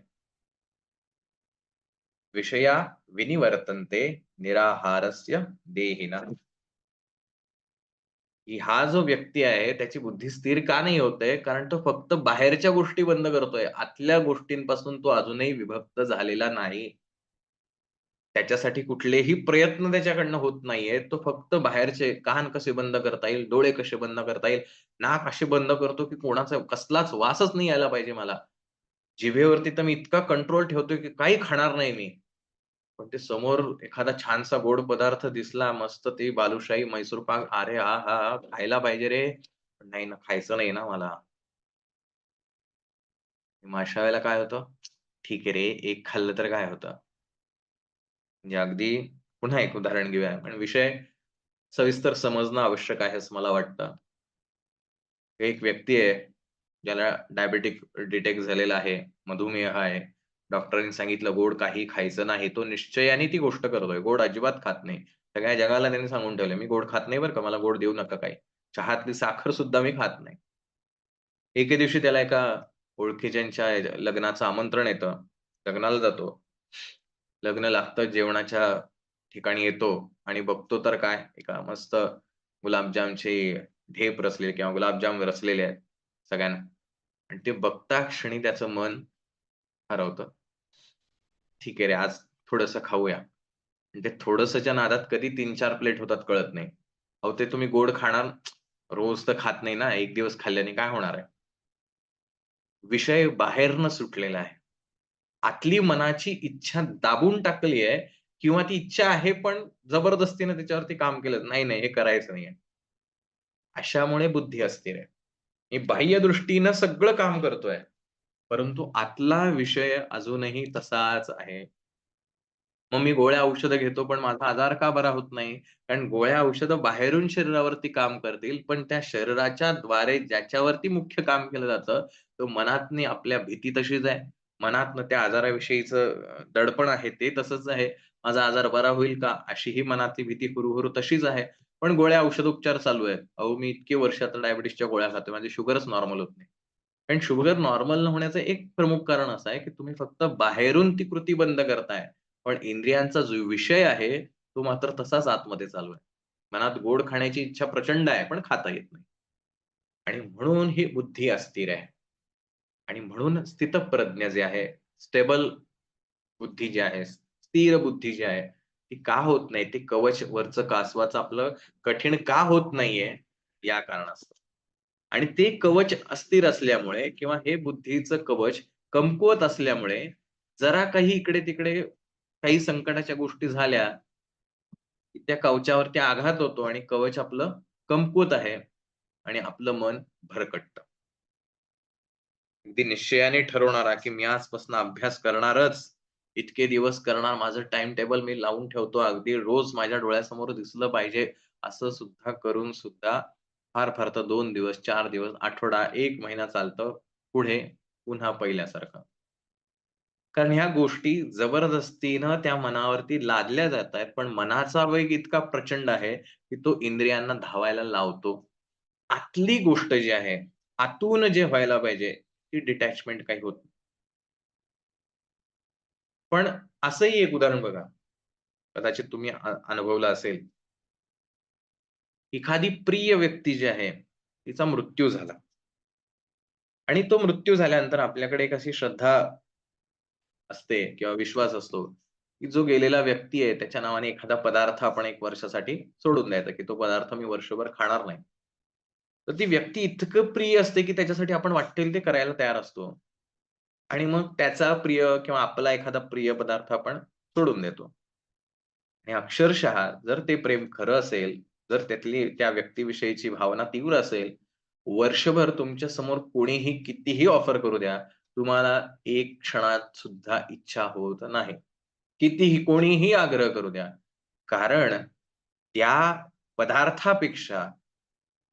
विषया विनिवर्तन्ते निराहारस्य देहिनः. की हा जो व्यक्ती आहे, त्याची बुद्धी स्थिर का नाही होत आहे? कारण तो फक्त बाहेरच्या गोष्टी बंद करतोय. आतल्या गोष्टींपासून तो अजूनही विभक्त झालेला नाही. त्याच्यासाठी कुठलेही प्रयत्न त्याच्याकडनं होत नाहीयेत. तो फक्त बाहेरचे कान कसे बंद करता येईल, डोळे कसे बंद करता येईल, नाक असे बंद करतो, की कोणाचा कसलाच वासच नाही यायला पाहिजे मला. जिभेवरती तर मी इतका कंट्रोल ठेवतोय, की काही खाणार नाही मी. पण ते समोर एखादा छानसा गोड पदार्थ दिसला, मस्त ती बालुशाही, मैसूर पाक, अरे आहाहा! खायला पाहिजे रे. पण नाही ना, खायचं नाही ना मला. मग अशा वेळेला काय होतं, ठीक आहे रे, एक खाल्लं तर काय होतं? म्हणजे अगदी पुन्हा एक उदाहरण घेऊया. पण विषय सविस्तर समजणं आवश्यक आहे असं मला वाटतं. एक व्यक्ती आहे, ज्याला डायबिटिक डिटेक्ट झालेला आहे, मधुमेह आहे. डॉक्टरांनी सांगितलं गोड काही खायचं नाही. तो निश्चयाने ती गोष्ट करतोय. गोड अजिबात खात नाही. सगळ्या जगाला त्यांनी सांगून ठेवलंय, "मी गोड खात नाही बरं का, मला गोड देऊ नका काही. चहातली साखर सुद्धा मी खात नाही." एके दिवशी त्याला एका ओळखीच्यांच्या लग्नाचं आमंत्रण येतं. लग्नाला जातो. लग्न लागतं, जेवणाच्या ठिकाणी येतो आणि बघतो तर काय, एका मस्त गुलाबजामची ढेप रचलेली किंवा गुलाबजाम रचलेले आहेत सगळ्यांना आणि ते बघता क्षणी त्याचं मन हरवतं. ठीक आहे रे, आज थोडंसं खाऊया. आणि ते थोडंसंच्या नादात कधी 3-4 प्लेट होतात कळत नाही. अहो, ते तुम्ही गोड खाणार, रोज तर खात नाही ना, एक दिवस खाल्ल्याने काय होणार आहे? विषय बाहेरनं सुटलेला आहे. आतली मनाची इच्छा दाबून टाकली आहे किंवा ती इच्छा आहे, पण जबरदस्तीने त्याच्यावरती काम केलं. नाही, नाही, हे करायचं नाहीये. अशामुळे बुद्धी अस्थिर आहे. मी बाह्य दृष्टीनं सगळं काम करतोय, परंतु आतला विषय अजूनही तसाच आहे. मग मी गोळ्या औषधं घेतो, पण माझा आजार का बरा होत नाही? कारण गोळ्या औषधं बाहेरून शरीरावरती काम करतील, पण त्या शरीराच्या द्वारे ज्याच्यावरती मुख्य काम केलं जातं, तो मनातनी आपल्या भीती तशीच आहे. मनातनं त्या आजाराविषयीचं दडपण आहे ते तसंच आहे. माझा आजार बरा होईल का? अशी ही मनातली भीती हुरू तशीच आहे. पण गोळ्या औषधोपचार चालू आहेत. अहो, मी इतकी वर्ष आता डायबिटीसच्या गोळ्या खातोय. माझी शुगरच नॉर्मल होत नाही. कारण शुगर नॉर्मल न होण्याचं एक प्रमुख कारण असं आहे, की तुम्ही फक्त बाहेरून ती कृती बंद करताय. पण इंद्रियांचा जो विषय आहे, तो मात्र तसाच आतमध्ये चालू आहे. मनात गोड खाण्याची इच्छा प्रचंड आहे, पण खाता येत नाही. आणि म्हणून ही बुद्धी अस्थिर आहे. आणि म्हणून स्थितप्रज्ञ जे आहे, स्टेबल बुद्धी जी आहे, स्थिर बुद्धी जी आहे, ती का होत नाही? ते कवच वरचं कासवाचं आपलं कठीण का होत नाहीये? या कारणास्तव. आणि ते कवच अस्थिर असल्यामुळे किंवा हे बुद्धीचं कवच कमकुवत असल्यामुळे जरा काही इकडे-तिकडे काही संकटाच्या गोष्टी झाल्या, की त्या कवचावरती आघात होतो आणि कवच आपलं कमकुवत आहे आणि आपलं मन भरकटतं. अगदी निश्चयाने ठरवणारा, की मी आजपासून अभ्यास करणारच. इतके दिवस करणार. माझं टाईम टेबल मी लावून ठेवतो. अगदी रोज माझ्या डोळ्यासमोर दिसलं पाहिजे, असं सुद्धा करून सुद्धा फार-फार तर 2 दिवस, 4 दिवस, आठवडा, 1 महिना चालतं. पुढे पुन्हा पहिल्यासारखं. कारण ह्या गोष्टी जबरदस्तीनं त्या मनावरती लादल्या जातायत. पण मनाचा वेग इतका प्रचंड आहे, की तो इंद्रियांना धावायला लावतो. आतली गोष्ट जी आहे, आतून जे व्हायला पाहिजे, ती डिटॅचमेंट काही होत नाही. पण असंही एक उदाहरण बघा, कदाचित तुम्ही अनुभवलं असेल. एखादी प्रिय व्यक्ती जी आहे, तिचा मृत्यू झाला आणि तो मृत्यू झाल्यानंतर आपल्याकडे एक अशी श्रद्धा असते किंवा विश्वास असतो, की जो गेलेला व्यक्ती आहे त्याच्या नावाने एखादा पदार्थ आपण 1 वर्षासाठी सोडून द्यायचा, की तो पदार्थ मी वर्षभर खाणार नाही. तर ती व्यक्ती इतकं प्रिय असते, की त्याच्यासाठी आपण वाट्टेल ते करायला तयार असतो. आणि मग त्याचा प्रिय किंवा आपला एखादा प्रिय पदार्थ आपण सोडून देतो. आणि अक्षरशः जर ते प्रेम खरं असेल, जर त्यातली त्या व्यक्तीविषयीची भावना तीव्र असेल, वर्षभर तुमच्या समोर कोणीही कितीही ऑफर करू द्या, तुम्हाला एक क्षणात सुद्धा इच्छा होत नाही. कितीही कोणीही आग्रह करू द्या. कारण त्या पदार्थापेक्षा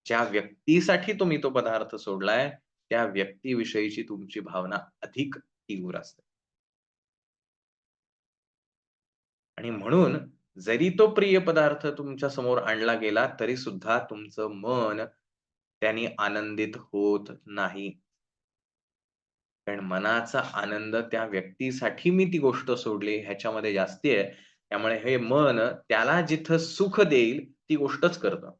ज्या व्यक्तीसाठी तुम्ही तो पदार्थ सोडलाय, त्या व्यक्तीविषयीची तुमची भावना अधिक तीव्र असते. आणि म्हणून जरी तो प्रिय पदार्थ तुमच्या समोर आणला गेला, तरी सुद्धा तुमचं मन त्याने आनंदित होत नाही. कारण मनाचा आनंद त्या व्यक्तीसाठी मी ती गोष्ट सोडली ह्याच्यामध्ये जास्ती आहे. त्यामुळे हे मन त्याला जिथं सुख देईल ती गोष्टच करतं.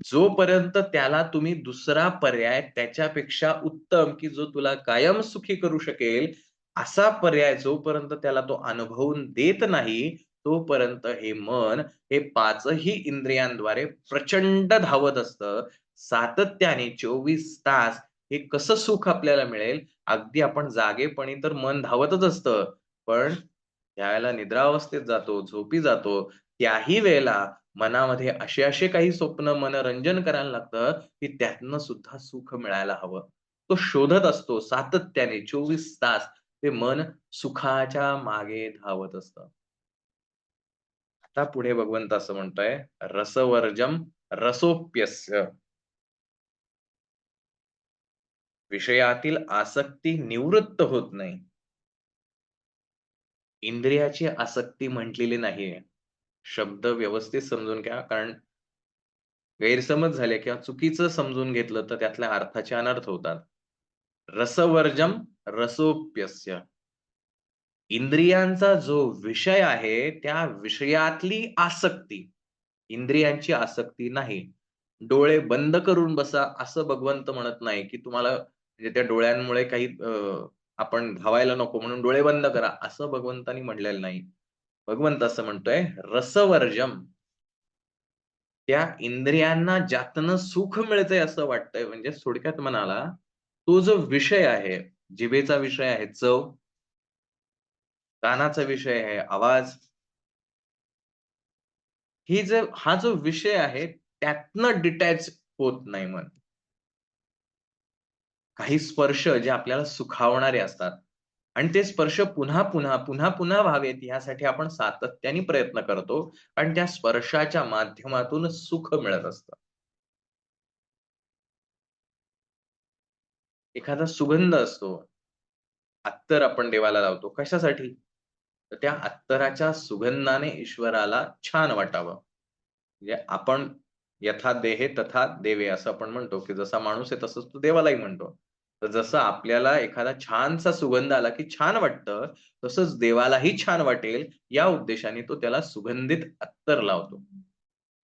जोपर्यंत त्याला तुम्ही दुसरा पर्याय त्याच्यापेक्षा उत्तम, की जो तुला कायम सुखी करू शकेल, असा पर्याय जोपर्यंत त्याला तो अनुभवून देत नाही, तोपर्यंत हे मन हे 5ही इंद्रियांद्वारे प्रचंड धावत असतं. सातत्याने 24 तास हे कसं सुख आपल्याला मिळेल, अगदी आपण जागेपणी तर मन धावतच असतं. पण ज्यावेळेला निद्रावस्थेत जातो, झोपी जातो, त्याही वेळेला मनामध्ये असे काही स्वप्न मनोरंजन करायला लागतं, की त्यातनं सुद्धा सुख मिळायला हवं. तो शोधत असतो सातत्याने 24 तास ते मन सुखाच्या मागे धावत असतं. आता पुढे भगवंत असं म्हणतोय, रसवर्जम रसोप्यस्य विषयातील आसक्ती निवृत्त होत नाही. इंद्रियाची आसक्ती म्हटलेली नाहीये. शब्द व्यवस्थित समजून घ्या, कारण गैरसमज झाले किंवा चुकीचं समजून घेतलं तर त्यातल्या अर्थाचे अनर्थ होतात. रसवर्जम रसोप्यस्य. इंद्रियांचा जो विषय आहे, त्या विषयातली आसक्ती, इंद्रियांची आसक्ती नाही. डोळे बंद करून बसा, असं भगवंत म्हणत नाही, की तुम्हाला म्हणजे त्या डोळ्यांमुळे काही आपण धावायला नको म्हणून डोळे बंद करा, असं भगवंतानी म्हटलेलं नाही. भगवंत असं म्हणतोय, रसवर्जम त्या इंद्रियांना ज्यातनं सुख मिळतंय असं वाटतंय म्हणजे थोडक्यात म्हणाला, तो जो विषय आहे, जिभेचा विषय आहे चव, कानाचा विषय आहे आवाज, हा जो विषय आहे, त्यातनं डिटॅच होत नाही मन. काही स्पर्श जे आपल्याला सुखावणारे असतात आणि ते स्पर्श पुन्हा-पुन्हा, पुन्हा-पुन्हा व्हावेत यासाठी आपण सातत्याने प्रयत्न करतो आणि त्या स्पर्शाच्या माध्यमातून सुख मिळत असतं. एखादा सुगंध असतो, अत्तर आपण देवाला लावतो. कशासाठी? तर त्या अत्तराच्या सुगंधाने ईश्वराला छान वाटावं. म्हणजे आपण "यथा देहे तथा देवे" असं आपण म्हणतो, की जसा माणूस आहे तसंच तो देवालाही म्हणतो. तर जसं आपल्याला एखादा छानसा सुगंध आला, की छान वाटतं, तसंच देवालाही छान वाटेल या उद्देशाने तो त्याला सुगंधित अत्तर लावतो.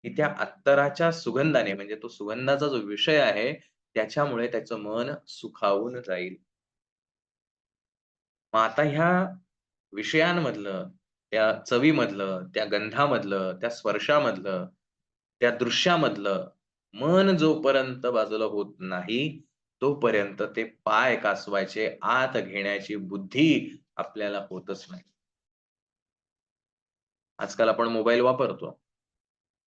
की त्या अत्तराच्या सुगंधाने म्हणजे तो सुगंधाचा जो विषय आहे, त्याच्यामुळे त्याचं मन सुखावून जाईल. मग आता ह्या विषयांमधलं, त्या चवीमधलं, त्या गंधामधलं, त्या स्पर्शामधलं, त्या दृश्यामधलं मन जोपर्यंत बाजूला होत नाही, तोपर्यंत ते पाय कासवायचे आत घेण्याची बुद्धी आपल्याला होतच नाही. आजकाल आपण मोबाईल वापरतो.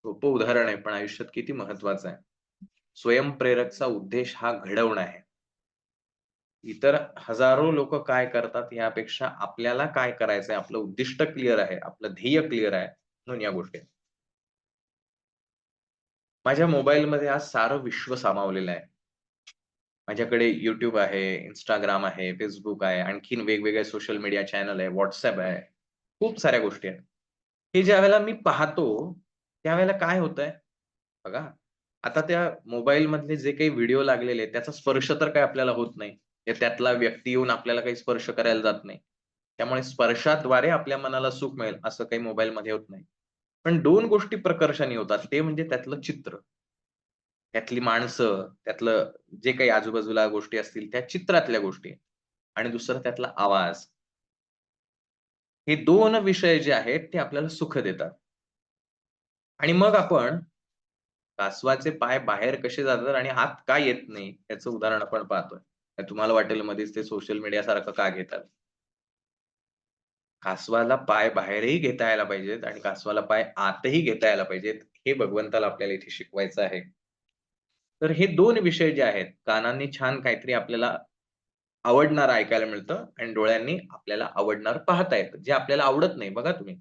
सोपं उदाहरण आहे, पण आयुष्यात किती महत्वाचं आहे. स्वयंप्रेरकचा उद्देश हा घडवणं आहे. इतर हजारो लोकं काय करतात यापेक्षा आपल्याला काय करायचंय, आपलं उद्दिष्ट क्लिअर आहे, आपलं ध्येय क्लिअर आहे, म्हणून या गोष्टी आहेत. माझ्या मोबाईलमध्ये आज सारं विश्व सामावलेलं आहे. माझ्याकडे YouTube आहे, Instagram आहे, Facebook आहे, आणखीन वेगवेगळे सोशल मीडिया चॅनल आहे, WhatsApp आहे. खूप साऱ्या गोष्टी आहेत. हे ज्यावेळेला मी पाहतो, त्यावेळेला काय होतंय, बघा, आता त्या मोबाईलमधले जे काही व्हिडिओ लागलेले आहेत, त्याचा स्पर्श तर काही आपल्याला होत नाही. त्यातला व्यक्ती येऊन आपल्याला काही स्पर्श करायला जात नाही. त्यामुळे स्पर्शाद्वारे आपल्या मनाला सुख मिळेल असं काही मोबाईलमध्ये होत नाही. पण 2 गोष्टी प्रकर्षाने होतात. ते म्हणजे त्यातलं चित्र, त्यातली माणसं, त्यातलं जे काही आजूबाजूला गोष्टी असतील, त्या चित्रातल्या गोष्टी आणि दुसरं त्यातला आवाज. हे 2 विषय जे आहेत, ते आपल्याला सुख देतात. आणि मग आपण कासवाचे पाय बाहेर कसे जातात आणि आत का येत नाही, याचं उदाहरण आपण पाहतोय. तर तुम्हाला वाटेल मध्येच ते सोशल मीडियासारखं का घेतात? कासवाला पाय बाहेरही घेता यायला पाहिजेत आणि कासवाला पाय आतही घेता यायला पाहिजेत, हे भगवंताला आपल्याला इथे शिकवायचं आहे. तर हे 2 विषय जे आहेत, कानांनी छान काहीतरी आपल्याला आवडणारं ऐकायला मिळतं आणि डोळ्यांनी आपल्याला आवडणारं पाहता येतं. जे आपल्याला आवडत नाही बघा तुम्ही.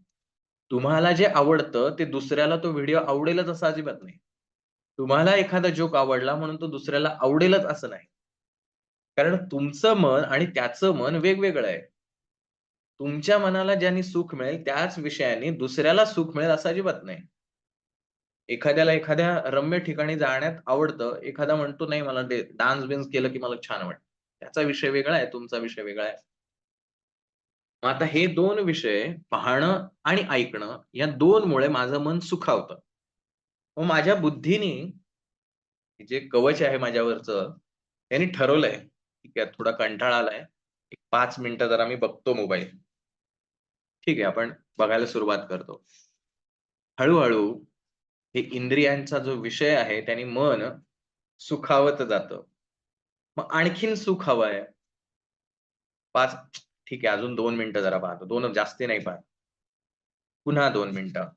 तुम्हाला जे आवडतं ते दुसऱ्याला तो व्हिडिओ आवडेलच असं अजिबात नाही. तुम्हाला एखादा जोक आवडला म्हणून तो दुसऱ्याला आवडेलच असं नाही. कारण तुमचं मन आणि त्याचं मन वेगवेगळं आहे. तुमच्या मनाला ज्याने सुख मिळेल त्याच विषयाने दुसऱ्याला सुख मिळेल असं अजिबात नाही. एखाद्याला एखाद्या रम्य ठिकाणी जाण्यात आवडतं. एखादा म्हणतो, "नाही मला ते डान्स-बिन्स केलं की मला छान वाटतं." त्याचा विषय वेगळा आहे, तुमचा विषय वेगळा आहे. मग आता हे 2 विषय पाहणं आणि ऐकणं या 2 मुळे माझं मन सुखावतं. मग माझ्या बुद्धीनी जे कवच आहे माझ्यावरचं, त्याने ठरवलंय, ठीक आहे, थोडा कंटाळा आलाय. एक 5 मिनिटं जरा मी बघतो मोबाईल. ठीक आहे, आपण बघायला सुरुवात करतो. हळू-हळू हे इंद्रियांचा जो विषय आहे त्याने मन सुखावत जातं. मग आणखीन सुख हवंय. 5 ठीक आहे, अजून 2 मिनिटं जरा पाहतो. 2 जास्ती नाही पाहत. पुन्हा 2 मिनिटं,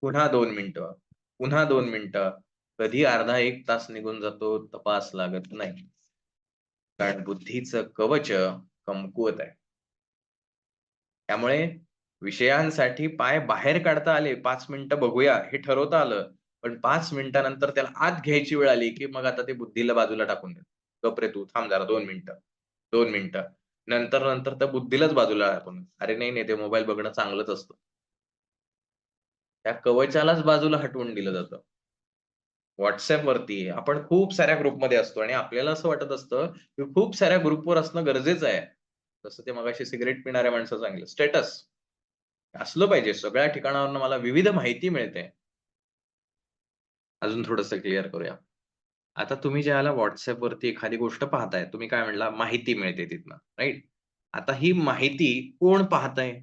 पुन्हा 2 मिनिटं, पुन्हा 2 मिनिटं. कधी अर्धा 1 तास निघून जातो तपास लागत नाही. कारण बुद्धीचं कवच कमकुवत आहे. त्यामुळे विषयांसाठी पाय बाहेर काढता आले, 5 मिनिटं बघूया हे ठरवता आलं. पण 5 मिनिटानंतर त्याला आत घ्यायची वेळ आली, की मग आता ते बुद्धीला बाजूला टाकून देतो. "गप रे तू, थांब जरा 2 मिनिटं, 2 मिनिटं." नंतर त्या बुद्धीलाच बाजूला टाकून, "अरे नाही, नाही, ते मोबाईल बघणं चांगलंच असतं." त्या कवचालाच बाजूला हटवून दिलं जातं. WhatsAppवरती आपण खूप साऱ्या ग्रुपमध्ये असतो आणि आपल्याला असं वाटत असतं, की खूप साऱ्या ग्रुपवर असणं गरजेचं आहे. जसं ते मगाशी सिगारेट पिणाऱ्या माणसाचं सांगितलं, स्टेटस असलं पाहिजे. सगळ्या ठिकाणावरून मला विविध माहिती मिळते. अजून थोडंसं क्लिअर करूया. आता तुम्ही ज्यावेळेला WhatsAppवरती एखादी गोष्ट पाहताय, तुम्ही काय म्हणला माहिती मिळते तिथनं, राइट? आता ही माहिती कोण पाहतंय?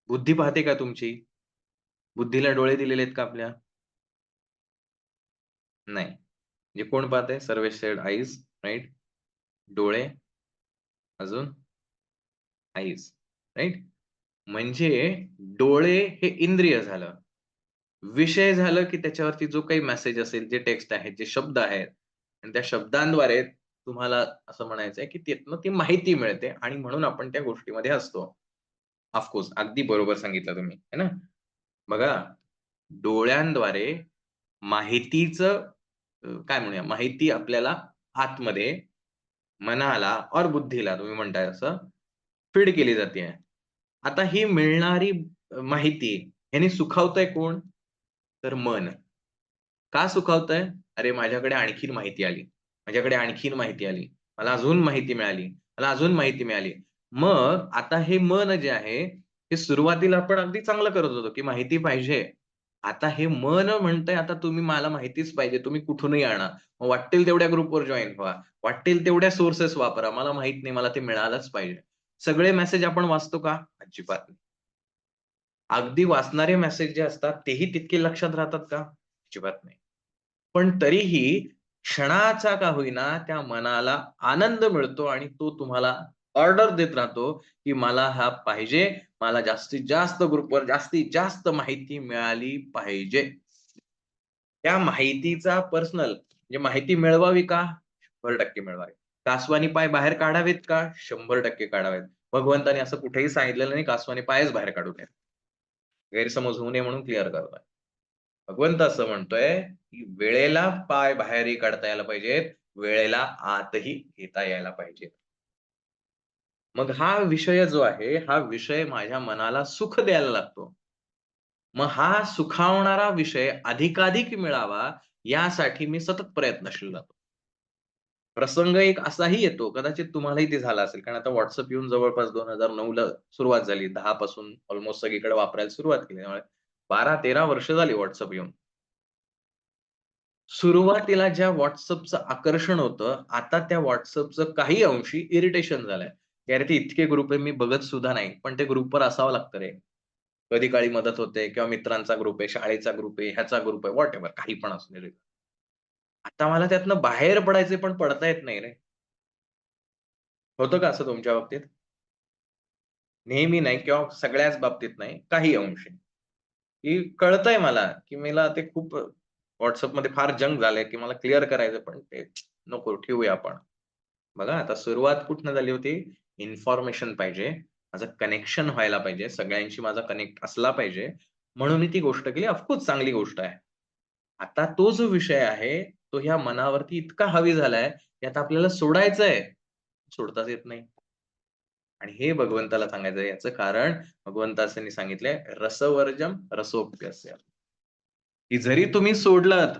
बुद्धी पाहते का तुमची? बुद्धीला डोळे दिलेले आहेत का आपल्या? नाही. म्हणजे कोण पाहतंय? Survey said eyes, right? डोळे, अजून आईज, राइट? म्हणजे डोळे हे इंद्रिय झालं. विषय झालं, की त्याच्यावरती जो काही मेसेज असेल, जे टेक्स्ट आहेत, जे शब्द आहेत आणि त्या शब्दांद्वारे तुम्हाला असं म्हणायचंय, की त्यातनं ती माहिती मिळते आणि म्हणून आपण त्या गोष्टीमध्ये असतो. ऑफकोर्स अगदी बरोबर सांगितलं तुम्ही, है ना? बघा, डोळ्यांद्वारे माहितीचं काय म्हणूया, माहिती आपल्याला आतमध्ये मनाला और बुद्धीला तुम्ही म्हणताय तसं फीड केली जातीये. आता ही मिळणारी माहिती ह्यानी सुखावतंय कोण? तर मन. का सुखावतंय? अरे माझ्याकडे आणखीन माहिती आली. माझ्याकडे आणखीन माहिती आली. मला अजून माहिती मिळाली. मला अजून माहिती मिळाली. मग आता हे मन जे आहे, हे सुरुवातीला आपण अगदी चांगलं करत होतो, की माहिती पाहिजे. आता हे मन म्हणतंय आता तुम्ही मला माहितीच पाहिजे. तुम्ही कुठूनही आणा. मग वाटेल तेवढ्या ग्रुपवर जॉइन व्हा. वाटेल तेवढ्या सोर्सेस वापरा. मला माहीत नाही. मला ते मिळालंच पाहिजे. सगळे मेसेज आपण वाचतो का? अजिबात नाही. अगदी वाचणारे मेसेज जे असतात तेही तितके लक्षात राहतात का? अजिबात नाही. पण तरीही क्षणाचा का होईना त्या मनाला आनंद मिळतो आणि तो तुम्हाला ऑर्डर देत राहतो, की मला हा पाहिजे. मला जास्तीत जास्त ग्रुपवर जास्तीत जास्त माहिती मिळाली पाहिजे. त्या माहितीचा पर्सनल म्हणजे माहिती मिळवावी का? 100% मिळवावी. कासवानी पाय बाहेर काढावेत का? 100% काढावेत. भगवंताने असं कुठेही सांगितलेलं नाही कासवानी पायच बाहेर काढू नये. गैरसमज होऊ नये म्हणून क्लिअर करतोय. भगवंत असं म्हणतोय, की वेळेला पाय बाहेरही काढता यायला पाहिजेत, वेळेला आतही घेता यायला पाहिजे. मग हा विषय जो आहे, हा विषय माझ्या मनाला सुख द्यायला लागतो. मग हा सुखावणारा विषय अधिकाधिक मिळावा, यासाठी मी सतत प्रयत्नशील राहतो. प्रसंग एक असाही येतो, कदाचित तुम्हालाही ते झालं असेल. कारण आता WhatsApp येऊन जवळपास 2009 ला सुरुवात झाली. 10 पासून ऑलमोस्ट सगळीकडे वापरायला सुरुवात केली. त्यामुळे 12-13 वर्ष झाली WhatsApp येऊन. सुरुवातीला ज्या WhatsAppचं आकर्षण होतं, आता त्या WhatsAppचं काही अंशी इरिटेशन झालंय. की अरे, ते इतके ग्रुप आहे मी बघत सुद्धा नाही. पण ते ग्रुपवर असावं लागतं रे. कधी काळी मदत होते किंवा मित्रांचा ग्रुप आहे, शाळेचा ग्रुप आहे, ह्याचा ग्रुप आहे, व्हॉटएव्हर काही पण असू दे रे. आता मला त्यातनं बाहेर पडायचंय पण पडता येत नाही रे. होतं का असं तुमच्या बाबतीत? नेहमी नाही किंवा सगळ्याच बाबतीत नाही, काही अंशी. की कळतंय मला, की मला ते खूप WhatsAppमध्ये फार जंक झालंय, की मला क्लिअर करायचं पण ते नको ठेवूया आपण. बघा आता सुरुवात कुठनं झाली होती? इन्फॉर्मेशन पाहिजे, माझं कनेक्शन व्हायला पाहिजे, सगळ्यांशी माझा कनेक्ट असला पाहिजे, म्हणून मी ती गोष्ट केली. ऑफकोर्स चांगली गोष्ट आहे. आता तो जो विषय आहे, तो ह्या मनावरती इतका हावी झालाय, की आता आपल्याला सोडायचा सोडताच येत नाही. आणि हे भगवंताला सांगायचं याचं कारण भगवंतानी सांगितलंय, "रसवर्जम रसोप्यस्य." की जरी तुम्ही सोडलत,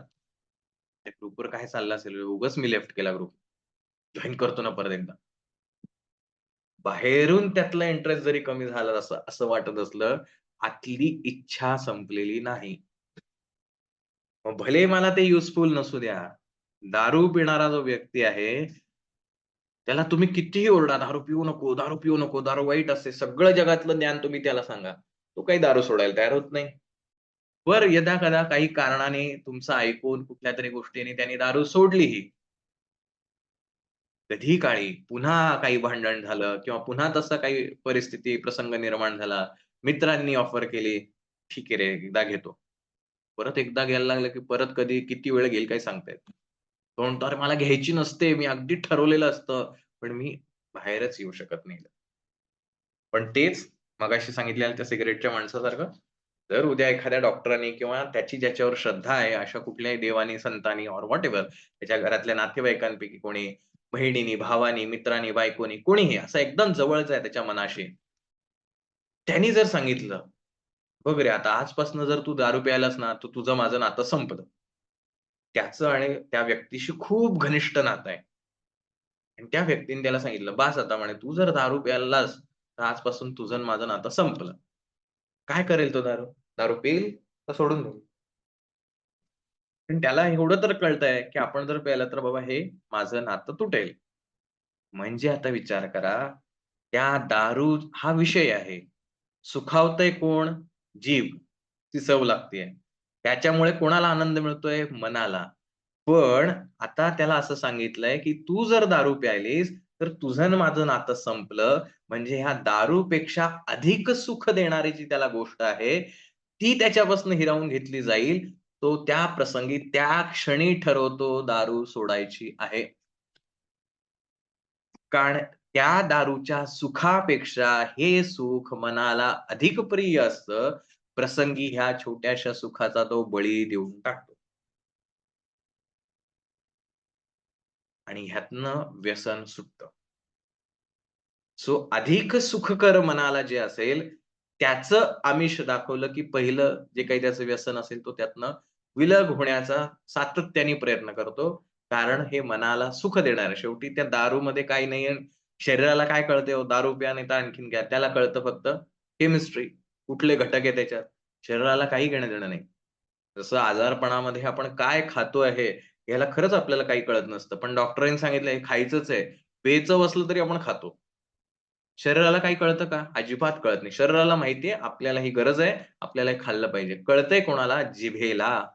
त्या ग्रुपवर काय चाललं असेल, उगाच मी लेफ्ट केला ग्रुप. जॉइन करतो ना परत एकदा. बाहेरून त्यातला इंटरेस्ट जरी कमी झाला असं असं वाटत असलं, आतली इच्छा संपलेली नाही. मग भले मला ते युजफुल नसू द्या. दारू पिणारा जो व्यक्ती आहे, त्याला तुम्ही कितीही ओरडा, "दारू पिऊ नको, दारू पिऊ नको, दारू वाईट असते." सगळं जगातलं ज्ञान तुम्ही त्याला सांगा. तो काही दारू सोडायला तयार होत नाही. बरं यदा-कदा काही कारणाने तुमचं ऐकून कुठल्यातरी गोष्टीने त्याने दारू सोडलीही. कधी काळी पुन्हा काही भांडण झालं किंवा पुन्हा तसा काही परिस्थिती, प्रसंग निर्माण झाला. मित्रांनी ऑफर केली, "ठीक आहे रे, एकदा घेतो." परत एकदा घ्यायला लागलं, की परत कधी किती वेळ घेईल काही सांगता येत नाही. तो म्हणतो, "अरे मला घ्यायची नसते. मी अगदी ठरवलेलं असतं, पण मी बाहेरच येऊ शकत नाही." पण तेच मगाशी सांगितलेल्या त्या सिगारेटच्या माणसासारखं, जर उद्या एखाद्या डॉक्टरांनी किंवा त्याची ज्याच्यावर श्रद्धा आहे, अशा कुठल्याही देवानी, संतांनी ऑर व्हॉटएव्हर त्याच्या घरातल्या नातेवाईकांपैकी कोणी बहिणीनी, भावानी, मित्रांनी, बायकोनी, कोणीही असा एकदम जवळचा आहे त्याच्या मनाशी, त्यांनी जर सांगितलं, "बघ रे, आता आजपासून जर तू दारू प्यायलास ना, तर तुझं माझं नातं संपलं." त्याचं आणि त्या व्यक्तीशी खूप घनिष्ठ नातं आहे. आणि त्या व्यक्तीने त्याला सांगितलं, "बास आता," म्हणे, "तू जर दारू प्यायलास, तर आजपासून तुझं आणि माझं नातं संपलं." काय करेल तो दारू? दारू पिईल का सोडून देईल? पण त्याला एवढं तर कळतंय, की आपण जर प्यायलं तर बाबा हे माझं नातं तुटेल. म्हणजे आता विचार करा, त्या दारू हा विषय आहे. सुखावतंय कोण? जीभ. ती चव लागतेय. त्याच्यामुळे कोणाला आनंद मिळतोय? मनाला. पण आता त्याला असं सांगितलंय, की तू जर दारू प्यायलीस, तर तुझं आणि माझं नातं संपलं. म्हणजे ह्या दारूपेक्षा अधिक सुख देणारी जी त्याला गोष्ट आहे, ती त्याच्यापासून हिरावून घेतली जाईल, तो त्या प्रसंगी, त्या क्षणी ठरवतो दारू सोडायची आहे. कारण त्या दारूच्या सुखापेक्षा हे सुख मनाला अधिक प्रिय असतं. प्रसंगी ह्या छोट्याशा सुखाचा तो बळी देऊन टाकतो. आणि ह्यातनं व्यसन सुटतं. सो अधिक सुखकर मनाला जे असेल, त्याचं आमिष दाखवलं, की पहिलं जे काही त्याचं व्यसन असेल, तो त्यातनं विलग होण्याचा सातत्याने प्रयत्न करतो. कारण हे मनाला सुख देणार आहे. शेवटी त्या दारूमध्ये काही नाहीये. शरीराला काय कळतंय हो, दारू प्या नाहीतर आणखीन घ्या. त्याला कळतं फक्त केमिस्ट्री. कुठले घटक आहे त्याच्यात. शरीराला काही घेणं-देणं नाही. जसं आजारपणामध्ये आपण काय खातो आहे, याला खरंच आपल्याला काही कळत नसतं. पण डॉक्टरांनी सांगितलं हे खायचंच आहे. बेचव असलं तरी आपण खातो. शरीराला काही कळतं का? अजिबात कळत नाही. शरीराला माहिती आहे आपल्याला ही गरज आहे, आपल्याला हे खाल्लं पाहिजे. कळतंय कोणाला? जिभेला.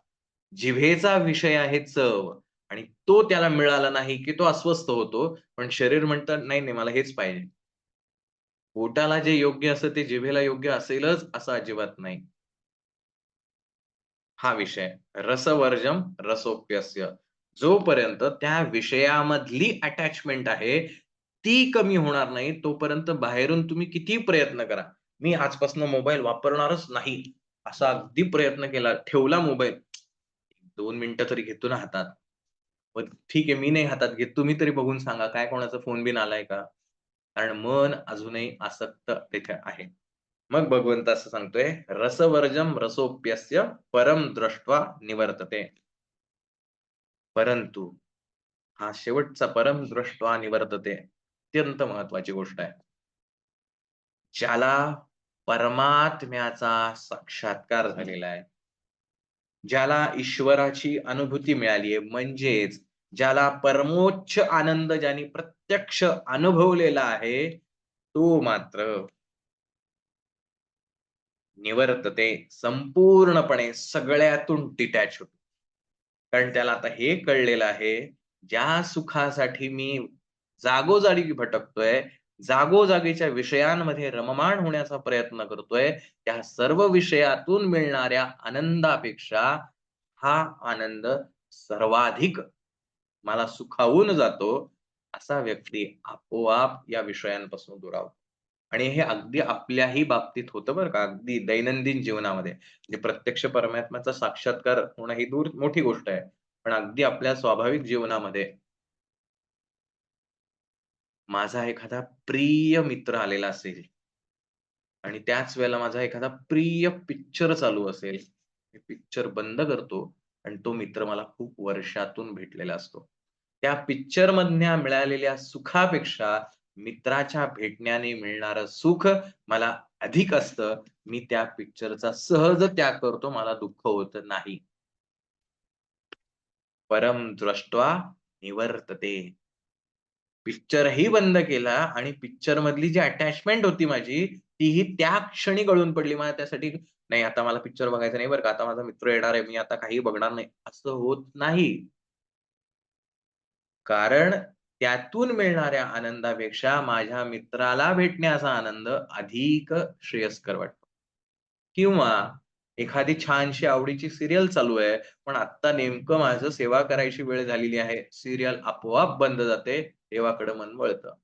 जिभेचा विषय आहे चव आणि तो त्याला मिळाला नाही, की तो अस्वस्थ होतो. पण शरीर म्हणतं, "नाही, नाही मला हेच पाहिजे." पोटाला जे योग्य असतं ते जिभेला योग्य असेलच असं अजिबात नाही. हा विषय. रसवर्जम रसोप्यस्य. जोपर्यंत त्या विषयामधली अटॅचमेंट आहे, ती कमी होणार नाही, तोपर्यंत बाहेरून तुम्ही कितीही प्रयत्न करा. मी आजपासून मोबाईल वापरणारच नाही, असा अगदी प्रयत्न केला. ठेवला मोबाईल, 2 मिनिटं तरी घेतो ना हातात. मग ठीक आहे, मी नाही हातात घेत. तुम्ही तरी बघून सांगा, काय कोणाचा फोन बिन आलाय का? कारण मन अजूनही आसक्त तिथे आहे. मग भगवंत असं सांगतोय, "रसवर्जम रसोप्यस्य परम दृष्ट्वा निवर्तते." परंतु हा शेवटचा परम दृष्ट्वा निवर्तते. अत्यंत महत्त्वाची गोष्ट आहे. ज्याला परमात्म्याचा साक्षात्कार झालेला आहे, ज्याला ईश्वराची अनुभूती मिळाली आहे, म्हणजेच ज्याला परमोच्च आनंद ज्याने प्रत्यक्ष अनुभवलेला आहे, तो मात्र निवर्तते. संपूर्णपणे सगळ्यातून डिटॅच होतो. कारण त्याला आता हे कळलेलं आहे, ज्या सुखासाठी मी जागोजागी भटकतोय, जागोजागीच्या विषयांमध्ये रममाण होण्याचा प्रयत्न करतोय, त्या सर्व विषयातून मिळणाऱ्या आनंदापेक्षा हा आनंद सर्वाधिक मला सुखावून जातो, असा व्यक्ती आपोआप या विषयांपासून दुरावतो. आणि हे अगदी आपल्याही बाबतीत होतं बरं का. अगदी दैनंदिन जीवनामध्ये. म्हणजे प्रत्यक्ष परमात्म्याचा साक्षात्कार होणं ही दूर मोठी गोष्ट आहे. पण अगदी आपल्या स्वाभाविक जीवनामध्ये माझा एखादा प्रिय मित्र आलेला असेल आणि त्याच वेळेला माझा एखादा प्रिय पिक्चर चालू असेल. मी पिक्चर बंद करतो आणि तो मित्र मला खूप वर्षातून भेटलेला असतो. त्या पिक्चरमधल्या मिळालेल्या सुखापेक्षा मित्राच्या भेटण्याने मिळणारं सुख मला अधिक असतं. मी त्या पिक्चरचा सहज त्याग करतो. मला दुःख होत नाही. परम दृष्ट्वा निवर्तते. पिक्चरही बंद केला आणि पिक्चरमधली जी अटॅचमेंट होती माझी, तीही त्या क्षणी गळून पडली. मला त्यासाठी नाही आता मला पिक्चर बघायचा नाही बरं का, आता माझा मित्र येणार आहे, मी आता काही बघणार नाही, असं होत नाही. कारण त्यातून मिळणाऱ्या आनंदापेक्षा माझ्या मित्राला भेटण्याचा आनंद अधिक श्रेयस्कर वाटतो. किंवा एखादी छानशी आवडीची सीरियल चालू आहे, पण आत्ता नेमकं माझं सेवा करायची वेळ झालेली आहे. सीरियल आपोआप बंद जाते, देवाकडे मन वळतं.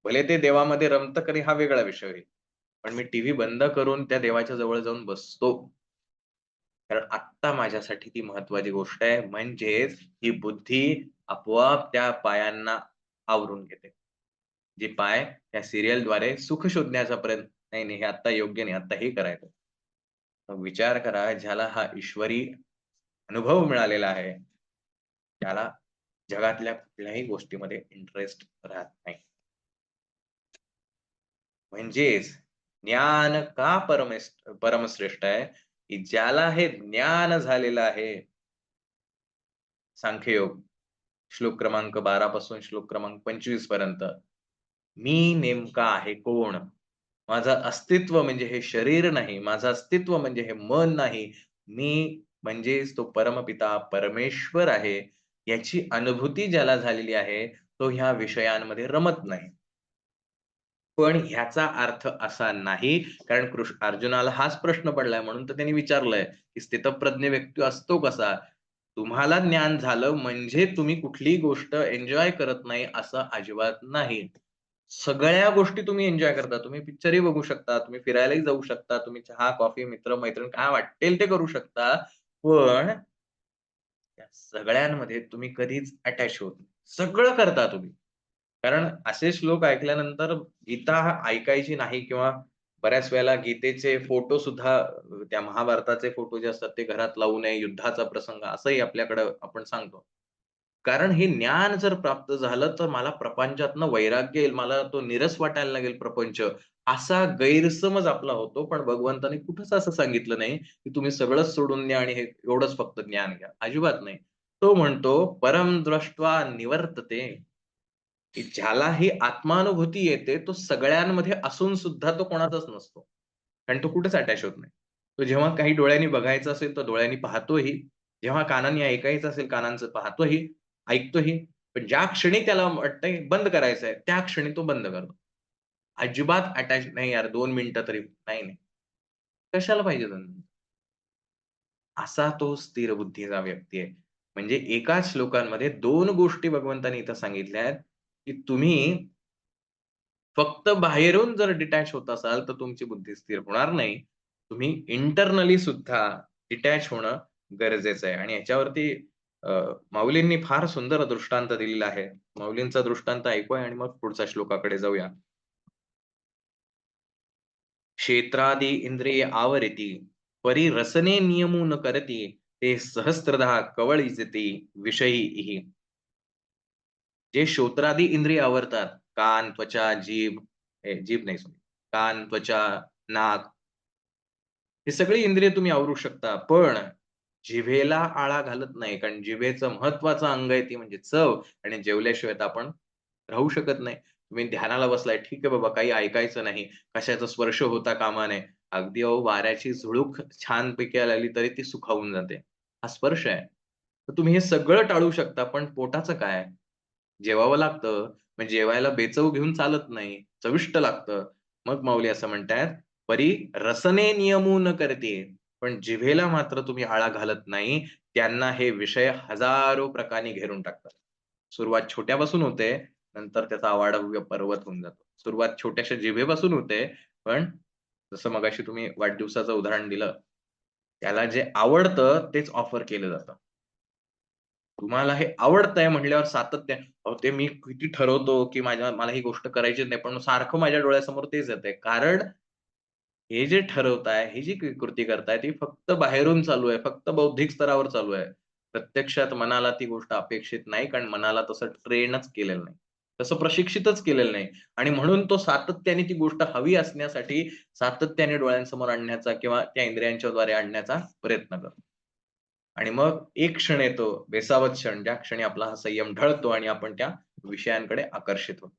भले ते देवामध्ये रमतं की हा वेगळा विषय होईल. पण मी टीव्ही बंद करून त्या देवाच्या जवळ जाऊन बसतो. कारण आत्ता माझ्यासाठी ती महत्त्वाची गोष्ट आहे. म्हणजेच ही बुद्धी आपोआप त्या पायांना आवरून घेते. जे पाय त्या सीरियलद्वारे सुख शोधण्याचा प्रयत्न नाही, नाही, हे आत्ता योग्य नाही, आत्ता हे करायचं. मग विचार करा, ज्याला हा ईश्वरी अनुभव मिळालेला आहे, त्याला जगातल्या कुठल्याही गोष्टीमध्ये इंटरेस्ट राहत नाही. म्हणजेच ज्ञान का परमश्रेष्ठ आहे, की ज्याला हे ज्ञान झालेलं आहे, सांख्ययोग श्लोक क्रमांक 12 पासून श्लोक क्रमांक 25 पर्यंत. मी नेमका आहे कोण? माझं अस्तित्व म्हणजे हे शरीर नाही. माझं अस्तित्व म्हणजे हे मन नाही. मी म्हणजेच तो परमपिता परमेश्वर आहे. याची अनुभूती ज्याला झालेली आहे, तो ह्या विषयांमध्ये रमत नाही. पण ह्याचा अर्थ असा नाही, कारण अर्जुनाला हाच प्रश्न पडलाय म्हणून तर त्यांनी विचारलंय, की स्थितप्रज्ञ व्यक्ती असतो कसा? तुम्हाला ज्ञान झालं म्हणजे तुम्ही कुठलीही गोष्ट एन्जॉय करत नाही असं अजिबात नाही. सगळ्या गोष्टी तुम्ही एन्जॉय करता. तुम्ही पिक्चरही बघू शकता, तुम्ही फिरायलाही जाऊ शकता, तुम्ही चहा, कॉफी, मित्र-मैत्रीण काय वाटेल ते करू शकता. पण त्या सगळ्यांमध्ये तुम्ही कधीच अटॅच होत नाही. सगळं करता तुम्ही. कारण असे श्लोक ऐकल्यानंतर गीता ऐकायची नाही किंवा बऱ्याच वेळेला गीतेचे फोटो सुद्धा त्या महाभारताचे फोटो जे असतात ते घरात लावू नये, युद्धाचा प्रसंग असंही आपल्याकडं आपण सांगतो. कारण हे ज्ञान जर प्राप्त झालं, तर मला प्रपंचातनं वैराग्य येईल, मला तो नीरस वाटायला लागेल प्रपंच, असा गैरसमज आपला होतो. पण भगवंतांनी कुठंच असं सांगितलं नाही, की तुम्ही सगळंच सोडून द्या आणि हे एवढंच फक्त ज्ञान घ्या. अजिबात नाही. तो म्हणतो, "परम दृष्ट्वा निवर्तते." की ज्याला ही आत्मानुभूती येते, तो सगळ्यांमध्ये असून सुद्धा तो कोणाचाच नसतो. कारण तो कुठेच अटॅच होत नाही. तो जेव्हा काही डोळ्यांनी बघायचं असेल, तो डोळ्यांनी पाहतोही. जेव्हा कानांनी ऐकायचं असेल, कानांचं पाहतोही, ऐकतोही. पण ज्या क्षणी त्याला वाटतंय बंद करायचंय, त्या क्षणी तो बंद करतो. अजिबात अटॅच नाही यार 2 मिनिटं तरी नाही, नाही. कशाला पाहिजे त्यांना? असा तो स्थिर बुद्धीचा व्यक्ती आहे. म्हणजे एकाच श्लोकांमध्ये 2 गोष्टी भगवंतांनी इथं सांगितल्या आहेत, की तुम्ही फक्त बाहेरून जर डिटॅच होत असाल, तर तुमची बुद्धी स्थिर होणार नाही. तुम्ही इंटरनली सुद्धा डिटॅच होणं गरजेचं आहे आणि ह्याच्यावरती अ, माऊलींनी फार सुंदर दृष्टांत दिलेला आहे. माऊलींचा दृष्टांत ऐकूया आणि मग पुढच्या श्लोकाकडे जाऊया. क्षेत्रादी इंद्रिये आवरती, परी रसने नियमून करती, ते सहस्त्रधा कवळिजती विषयीहि. जे श्रोत्रादी इंद्रिय आवरतात, कान, त्वचा, जीभ नाही सॉरी, कान, त्वचा, नाक ही सगळी इंद्रिय तुम्ही आवरू शकता. पण जिभेला आळा घालत नाही. कारण जिभेचं महत्त्वाचं अंग आहे ती म्हणजे चव आणि जेवल्याशिवाय तर आपण राहू शकत नाही. तुम्ही ध्यानाला बसलाय, ठीक आहे बाबा काही ऐकायचं नाही, कशाचा स्पर्श होता कामा नये. अगदी अहो वाऱ्याची झुळूक छानपैकी लागली तरी ती सुखावून जाते. हा स्पर्श आहे. तर तुम्ही हे सगळं टाळू शकता, पण पोटाचं काय? जेवावं लागतं. मग जेवायला बेचव घेऊन चालत नाही. चविष्ट लागतं. मग माऊली असं म्हणतायत, "परी रसने नियमून करते." पण जिभेला मात्र तुम्ही आळा घालत नाही. त्यांना हे विषय हजारो प्रकारे घेरून टाकतात. सुरुवात छोट्यापासून होते, नंतर त्याचा आवाढव्य पर्वत होऊन जातो. सुरुवात छोट्याशा जिभेपासून होते, पण जसं मगाशी तुम्ही वाढदिवसाचं उदाहरण दिलं, त्याला जे आवडतं तेच ऑफर केलं जातं. तुम्हाला हे आवडतंय म्हटल्यावर सातत्य अहो, ते मी किती ठरवतो, की मला ही गोष्ट करायचीच नाही, पण सारखं माझ्या डोळ्यासमोर तेच येतंय. कारण हे जे ठरवताय, ही जी कृती करताय, ती फक्त बाहेरून चालू आहे. फक्त बौद्धिक स्तरावर चालू आहे. प्रत्यक्षात मनाला ती गोष्ट अपेक्षित नाही, कारण मनाला तसं ट्रेनच केलेलं नाही. तसं प्रशिक्षितच केलेलं नाही आणि म्हणून तो सातत्याने ती गोष्ट हवी असण्यासाठी सातत्याने डोळ्यांसमोर आणण्याचा किंवा त्या इंद्रियांच्याद्वारे आणण्याचा प्रयत्न करतो. आणि मग एक क्षण येतो, बेसावत क्षण, ज्या क्षणी आपला हा संयम ढळतो आणि आपण त्या विषयांकडे आकर्षित होतो.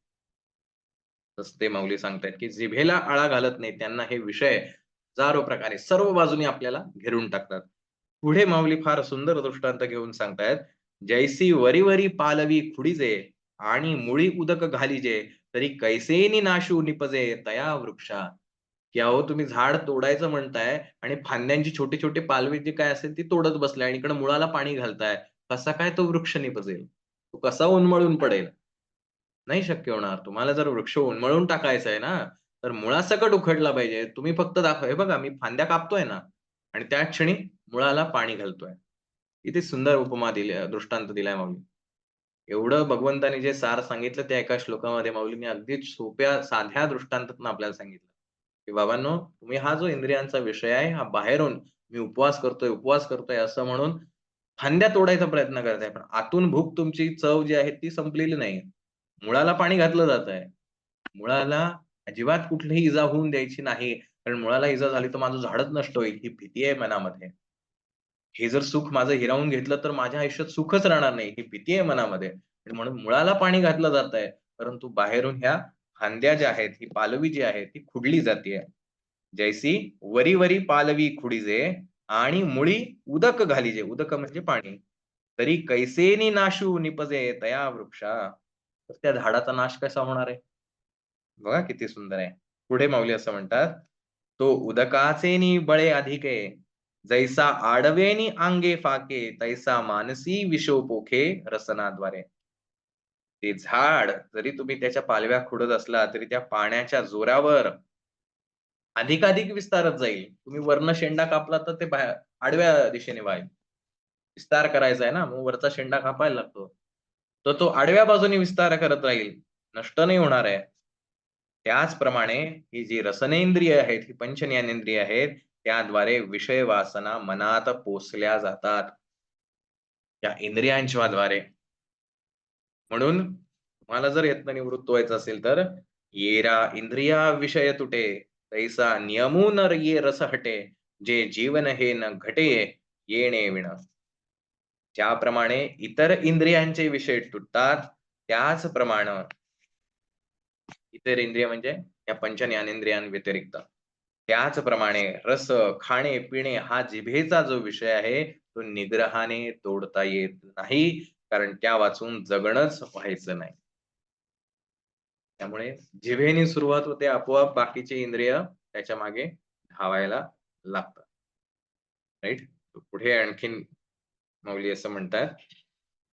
तसं ते माऊली सांगतायत, की जिभेला आळा घालत नाही. त्यांना हे विषय हजारो प्रकारे सर्व बाजूनी आपल्याला घेरून टाकतात. पुढे माऊली फार सुंदर दृष्टांत घेऊन सांगतायत, "जैसी वरी पालवी खुडीजे आणि मुळी उदक घालीजे, तरी कैसेनी नाशू निपजे तया वृक्षा." की अहो तुम्ही झाड तोडायचं म्हणताय आणि फांद्यांची छोटी-छोटी पालवी जी काय असेल ती तोडत बसलाय आणि इकडे मुळाला पाणी घालताय. कसा काय तो वृक्ष निपजेल? तो कसा उन्मळून पडेल? नाही शक्य होणार. तुम्हाला जर वृक्ष उन्मळून टाकायचा आहे ना, तर मुळासकट उखडला पाहिजे. तुम्ही फक्त दाखवा, "हे बघा मी फांद्या कापतोय ना" आणि त्याच क्षणी मुळाला पाणी घालतोय. किती सुंदर उपमा दिली दृष्टांत दिलाय माऊली. एवढं भगवंताने जे सार सांगितलं त्या एका श्लोकामध्ये माऊलींनी अगदीच सोप्या, साध्या दृष्टांतातून आपल्याला सांगितलं, की "बाबांनो, तुम्ही हा जो इंद्रियांचा विषय आहे, हा बाहेरून मी उपवास करतोय असं म्हणून फांद्या तोडायचा प्रयत्न करताय. पण आतून भूक तुमची चव जी आहे ती संपलेली नाही. मुळाला पाणी घातलं जातंय. मुळाला अजिबात कुठलीही इजा होऊन द्यायची नाही. कारण मुळाला इजा झाली तर माझं झाडच नष्ट होईल, ही भीती आहे मनामध्ये. हे जर सुख माझं हिरावून घेतलं, तर माझ्या आयुष्यात सुखच राहणार नाही, ही भीती आहे मनामध्ये. आणि म्हणून मुळाला पाणी घातलं जातंय, परंतु बाहेरून ह्या फांद्या ज्या आहेत, ही पालवी जी आहे, ती खुडली जातीये. जैसी वरी पालवी खुडिजे आणि मुळी उदक घालिजे. उदक म्हणजे पाणी. तरी कैसेनी नाशू निपजे तया वृक्षा. तर त्या झाडाचा नाश कसा होणार आहे? बघा किती सुंदर आहे. पुढे माऊली असं म्हणतात, "तो उदकाचेनी बळे अधिके, जैसा आडवेनी अंगे फाके, तैसा मानसी विषोपोखे रसनाद्वारे." ते झाड जरी तुम्ही त्याच्या पालव्या खुडत असला, तरी त्या पाण्याच्या जोरावर अधिकाधिक विस्तारत जाईल. तुम्ही वरनं शेंडा कापला तर ते आडव्या दिशेने वाहेल. विस्तार करायचा आहे ना, मग वरचा शेंडा कापायला लागतो. तर तो आडव्या बाजूने विस्तार करत राहील, नष्ट नाही होणार आहे. त्याचप्रमाणे ही जी रसनेंद्रिय आहेत, ही पंच ज्ञानेंद्रिय आहेत, त्याद्वारे विषय वासना मनात पोसल्या जातात. या इंद्रियांच्याद्वारे. म्हणून तुम्हाला जर यातनं निवृत्त व्हायचं असेल तर, "येरा इंद्रिया विषय तुटे, तैसा नियमून ये रस हटे, जे जीवन हे न घटे येणे विण." ज्याप्रमाणे इतर इंद्रियांचे विषय तुटतात, त्याचप्रमाणे इतर इंद्रिय म्हणजे या पंच ज्ञानेंद्रियांव्यतिरिक्त. त्याचप्रमाणे रस, खाणे-पिणे हा जिभेचा जो विषय आहे, तो निग्रहाने तोडता येत नाही. कारण त्या वाचून जगणंच व्हायचं नाही. त्यामुळे जिभेने सुरुवात होते, आपोआप बाकीचे इंद्रिय त्याच्या मागे धावायला लागतात. राइट? पुढे आणखीन माऊली असं म्हणतात,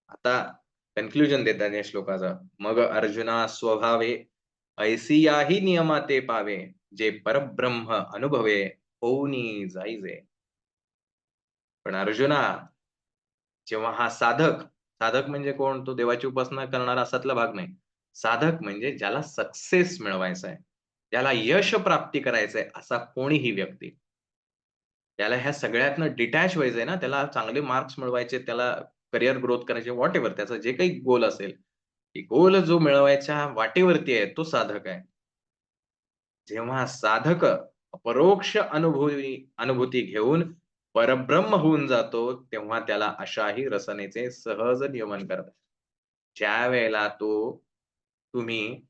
आता कन्क्लुजन देतात या श्लोकाचं. "मग अर्जुना स्वभावे ऐसियाही नियमा ते पावे, जे परब्रह्म अनुभवे होऊनी जाईजे." पण अर्जुना, जेव्हा हा साधक, साधक म्हणजे कोण? तो देवाची उपासना करणारा असातला भाग नाही. साधक म्हणजे ज्याला सक्सेस मिळवायचा आहे, ज्याला यश प्राप्ती करायचंय असा कोणीही व्यक्ती. त्याला ह्या सगळ्यातनं डिटॅच व्हायचंय ना, त्याला चांगले मार्क्स मिळवायचे, त्याला करियर ग्रोथ करायचे, व्हॉटएव्हर त्याचा जे काही गोल असेल, ती गोल जो मिळवायच्या वाटेवरती आहे, तो साधक आहे. जेव्हा साधक परोक्ष अनुभूती घेऊन परब्रह्म होऊन जातो, तेव्हा त्याला अशाही रसनेचे सहज नियमन करतात. ज्यावेळेला तुम्ही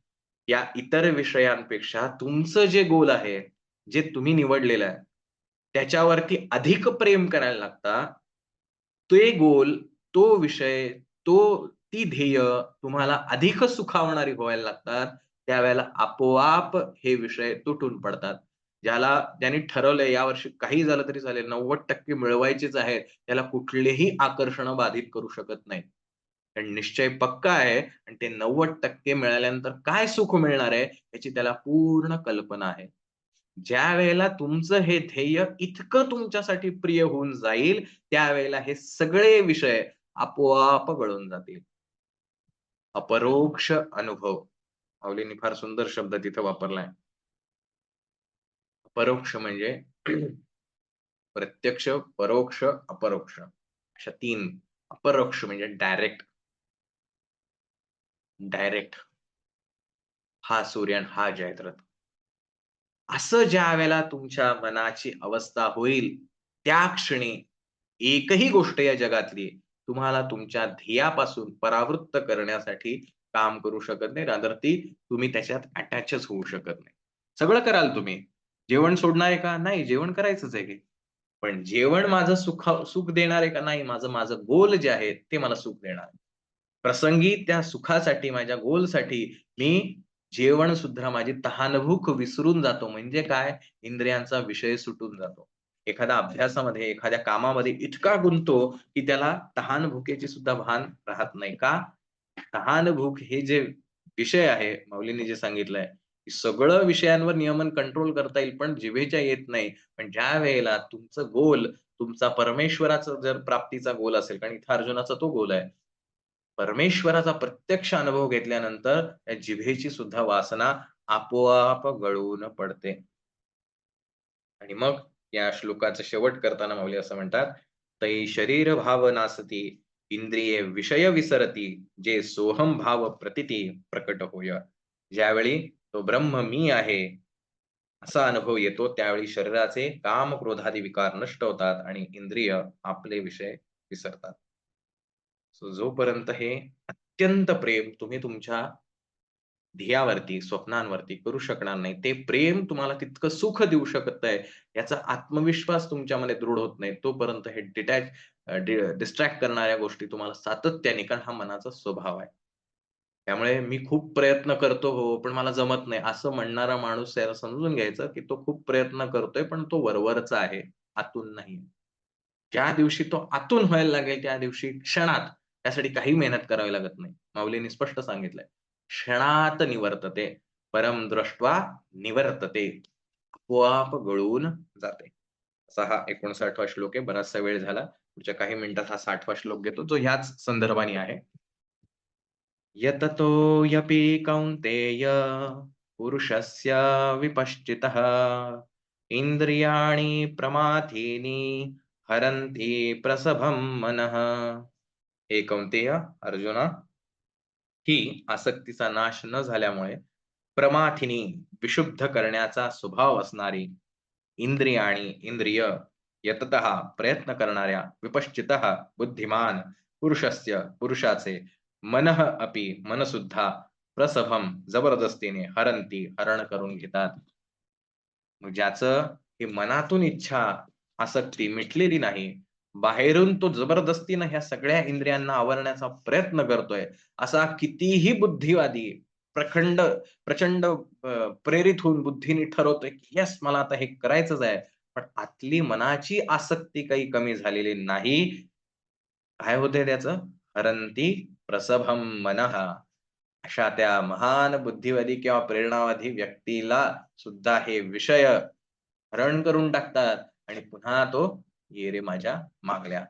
या इतर विषयांपेक्षा तुमचं जे गोल आहे, जे तुम्ही निवडलेलं आहे, त्याच्यावरती अधिक प्रेम करायला लागता, ते गोल, तो विषय, ती ध्येय तुम्हाला अधिक सुखावणारी व्हायला लागतात. त्यावेळेला आपोआप हे विषय तुटून पडतात. ज्याने ठरवलंय यावर्षी काही झालं तरी चालेल 90% मिळवायचेच आहेत. त्याला कुठलेही आकर्षण बाधित करू शकत नाहीत. कारण निश्चय पक्का आहे आणि ते 90% मिळाल्यानंतर काय सुख मिळणार आहे याची त्याला पूर्ण कल्पना आहे. ज्यावेळेला तुमचं हे ध्येय इतकं तुमच्यासाठी प्रिय होऊन जाईल, त्यावेळेला हे सगळे विषय आपोआप गळून जातील. अपरोक्ष अनुभव. माऊलींनी फार सुंदर शब्द तिथं वापरलाय. अपरोक्ष म्हणजे प्रत्यक्ष, परोक्ष, अपरोक्ष अशा 3. अपरोक्ष म्हणजे डायरेक्ट, डायरेक्ट. हा सूर्य आणि हा जयद्रथ. असं ज्यावेळेला तुमच्या मनाची अवस्था होईल, त्या क्षणी एकही गोष्ट या जगातली तुम्हाला तुमच्या ध्येयापासून परावृत्त करण्यासाठी काम करू शकत नाही. रादर ती तुम्ही त्याच्यात अटॅचच होऊ शकत नाही. सगळं कराल तुम्ही. जेवण सोडणार आहे का? नाही, जेवण करायचंच आहे की. पण जेवण माझं सुख देणार आहे का? नाही, माझं माझं गोल जे आहे ते मला सुख देणार आहे. प्रसंगी त्या सुखासाठी, माझ्या गोलसाठी मी जेवण सुद्धा माझी तहान-भूक विसरून जातो. म्हणजे काय? इंद्रियांचा विषय सुटून जातो. एखाद्या अभ्यासामध्ये, एखाद्या कामामध्ये इतका गुंततो, की त्याला तहान-भुकेची सुद्धा भान राहत नाही. का? तहान-भूक हे जे विषय आहे, माऊलींनी जे सांगितलंय, की सगळं विषयांवर नियमन कंट्रोल करता येईल, पण जिभेच्या येत नाही. पण ज्यावेळेला तुमचं गोल, तुमचा परमेश्वराचा जर प्राप्तीचा गोल असेल, कारण इथं अर्जुनाचा तो गोल आहे. परमेश्वराचा प्रत्यक्ष अनुभव घेतल्यानंतर त्या जिभेची सुद्धा वासना आपोआप गळून पडते. आणि मग या श्लोकाचा शेवट करताना माऊली असं म्हणतात, "तै शरीर भाव नासती, इंद्रिये विषय विसरती, जे सोहम भाव प्रतीती प्रकट होय." ज्यावेळी तो ब्रह्म मी आहे, असा अनुभव येतो, त्यावेळी शरीराचे काम, क्रोधादी विकार नष्ट होतात आणि इंद्रिय आपले विषय विसरतात. सो जोपर्यंत हे अत्यंत प्रेम तुम्ही तुमच्या ध्येयावरती, स्वप्नांवरती करू शकणार नाही, ते प्रेम तुम्हाला तितकं सुख देऊ शकतंय, याचा आत्मविश्वास तुमच्यामध्ये दृढ होत नाही, तोपर्यंत हे डिस्ट्रॅक्ट करणाऱ्या गोष्टी तुम्हाला सातत्याने, कारण हा मनाचा स्वभाव आहे. त्यामुळे मी खूप प्रयत्न करतो हो, पण मला जमत नाही असं म्हणणारा माणूस याला समजून घ्यायचं, की तो खूप प्रयत्न करतोय, पण तो वरवरचा आहे, आतून नाही. ज्या दिवशी तो आतून व्हायला लागेल, त्या दिवशी क्षणात त्यासाठी काही मेहनत करावी लागत नाही. माऊलींनी स्पष्ट सांगितलंय. क्षणात निवर्तते, परम दृष्ट्वा निवर्तते. आपोआप गळून जाते. असा हा 59वा श्लोक आहे. बराचसा वेळ झाला. पुढच्या काही मिनिटात हा 60वा श्लोक घेतो, जो ह्याच संदर्भाने आहे. यततो ह्यपि कौन्तेय पुरुषस्य विपश्चितः इंद्रियाणि प्रमाथीनि हरन्ति प्रसभं मनः. हे कौन्तेय, अर्जुना, ही आसक्तीचा नाश न झाल्यामुळे प्रमाथिनी, विशुद्ध करण्याचा स्वभाव असणारी, इंद्रिय यततः प्रयत्न करणाऱ्या, विपश्चितः बुद्धिमान, पुरुषाचे, मनः अपि मनसुद्धा प्रसभम जबरदस्तीने हरंती हरण करून घेतात. मग ज्याचं ही मनातून इच्छा, आसक्ती मिटलेली नाही, बाहेरून तो जबरदस्तीनं ह्या सगळ्या इंद्रियांना आवरण्याचा प्रयत्न करतोय, असा कितीही बुद्धिवादी, प्रखंड प्रचंड प्रेरित होऊन बुद्धीने ठरवतोय, की येस मला आता हे करायचंच आहे. पण आतली मनाची आसक्ती काही कमी झालेली नाही. काय होतंय त्याचं? हरंती प्रसभं मनः. अशा त्या महान बुद्धिवादी किंवा प्रेरणावादी व्यक्तीला सुद्धा हे विषय हरण करून टाकतात आणि पुन्हा तो "ये रे माझ्या मागल्या."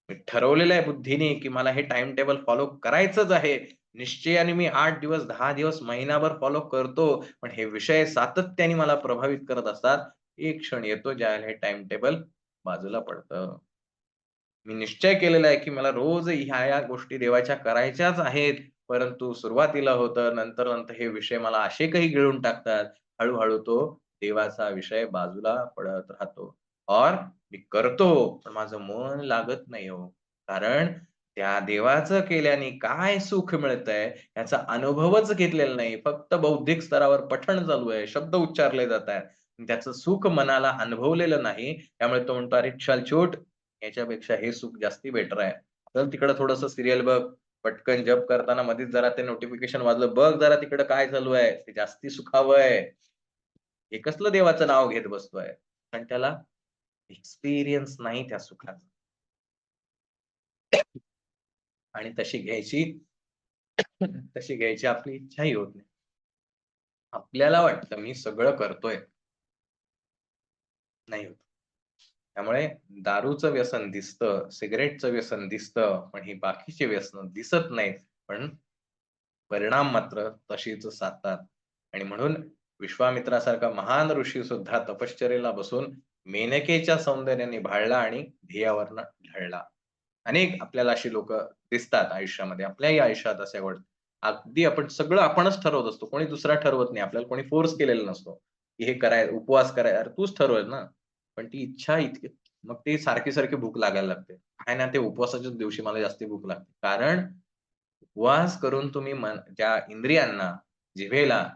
मी ठरवलेलं आहे बुद्धीने, की मला हे टाईम टेबल फॉलो करायचंच आहे. निश्चयाने मी 8 दिवस, 10 दिवस, महिनाभर फॉलो करतो. पण हे विषय सातत्याने मला प्रभावित करत असतात. एक क्षण येतो ज्यावेळेला हे टाईम टेबल बाजूला पडतं. मी निश्चय केलेला आहे, की मला रोज ह्या-ह्या गोष्टी देवाच्या करायच्याच आहेत. परंतु सुरुवातीला होतं, नंतर-नंतर हे विषय मला असे काही गिळून टाकतात. हळू तो देवाचा विषय बाजूला पडत राहतो. और मी करतो, पण माझं मन लागत नाही हो. कारण त्या देवाचं केल्याने काय सुख मिळतंय याचा अनुभवच घेतलेला नाही. फक्त बौद्धिक स्तरावर पठण चालू आहे, शब्द उच्चारले जात आहेत. त्याचं सुख मनाला अनुभवलेलं नाही. त्यामुळे तो म्हणतो, "अरे चल छूट, याच्यापेक्षा हे सुख जास्ती बेटर आहे. चल तिकडं थोडंसं सीरियल बघ. पटकन जप करताना मधीच जरा ते नोटिफिकेशन वाजलं. बघ जरा तिकडं काय चालू आहे. ते जास्ती सुखावं आहे. हे कसलं देवाचं नाव घेत बसतोय." पण त्याला एक्सपिरियन्स नाही त्या सुखाचा. आणि तशी घ्यायची आपली इच्छाही होत नाही. आपल्याला वाटतं मी सगळं करतोय. नाही होत. त्यामुळे दारूचं व्यसन दिसतं, सिगारेटचं व्यसन दिसतं, पण ही बाकीची व्यसनं दिसत नाहीत. पण परिणाम मात्र तशीच साधतात. आणि म्हणून विश्वामित्रासारखा महान ऋषी सुद्धा तपश्चर्येला बसून मेनकेच्या सौंदर्याने भाळला आणि ध्येयावरनं ढळला. अनेक आपल्याला अशी लोकं दिसतात आयुष्यामध्ये. आपल्याही आयुष्यात असे अगदी आपण सगळं आपणच ठरवत असतो. कोणी दुसरा ठरवत नाही. आपल्याला कोणी फोर्स केलेला नसतो, की हे उपवास अरे तूच ठरवलं ना. पण ती इच्छा इतकी मग ती सारखी-सारखी भूक लागायला लागते. काय ना ते उपवासाच्याच दिवशी मला जास्ती भूक लागते. कारण उपवास करून तुम्ही ज्या इंद्रियांना, जिभेला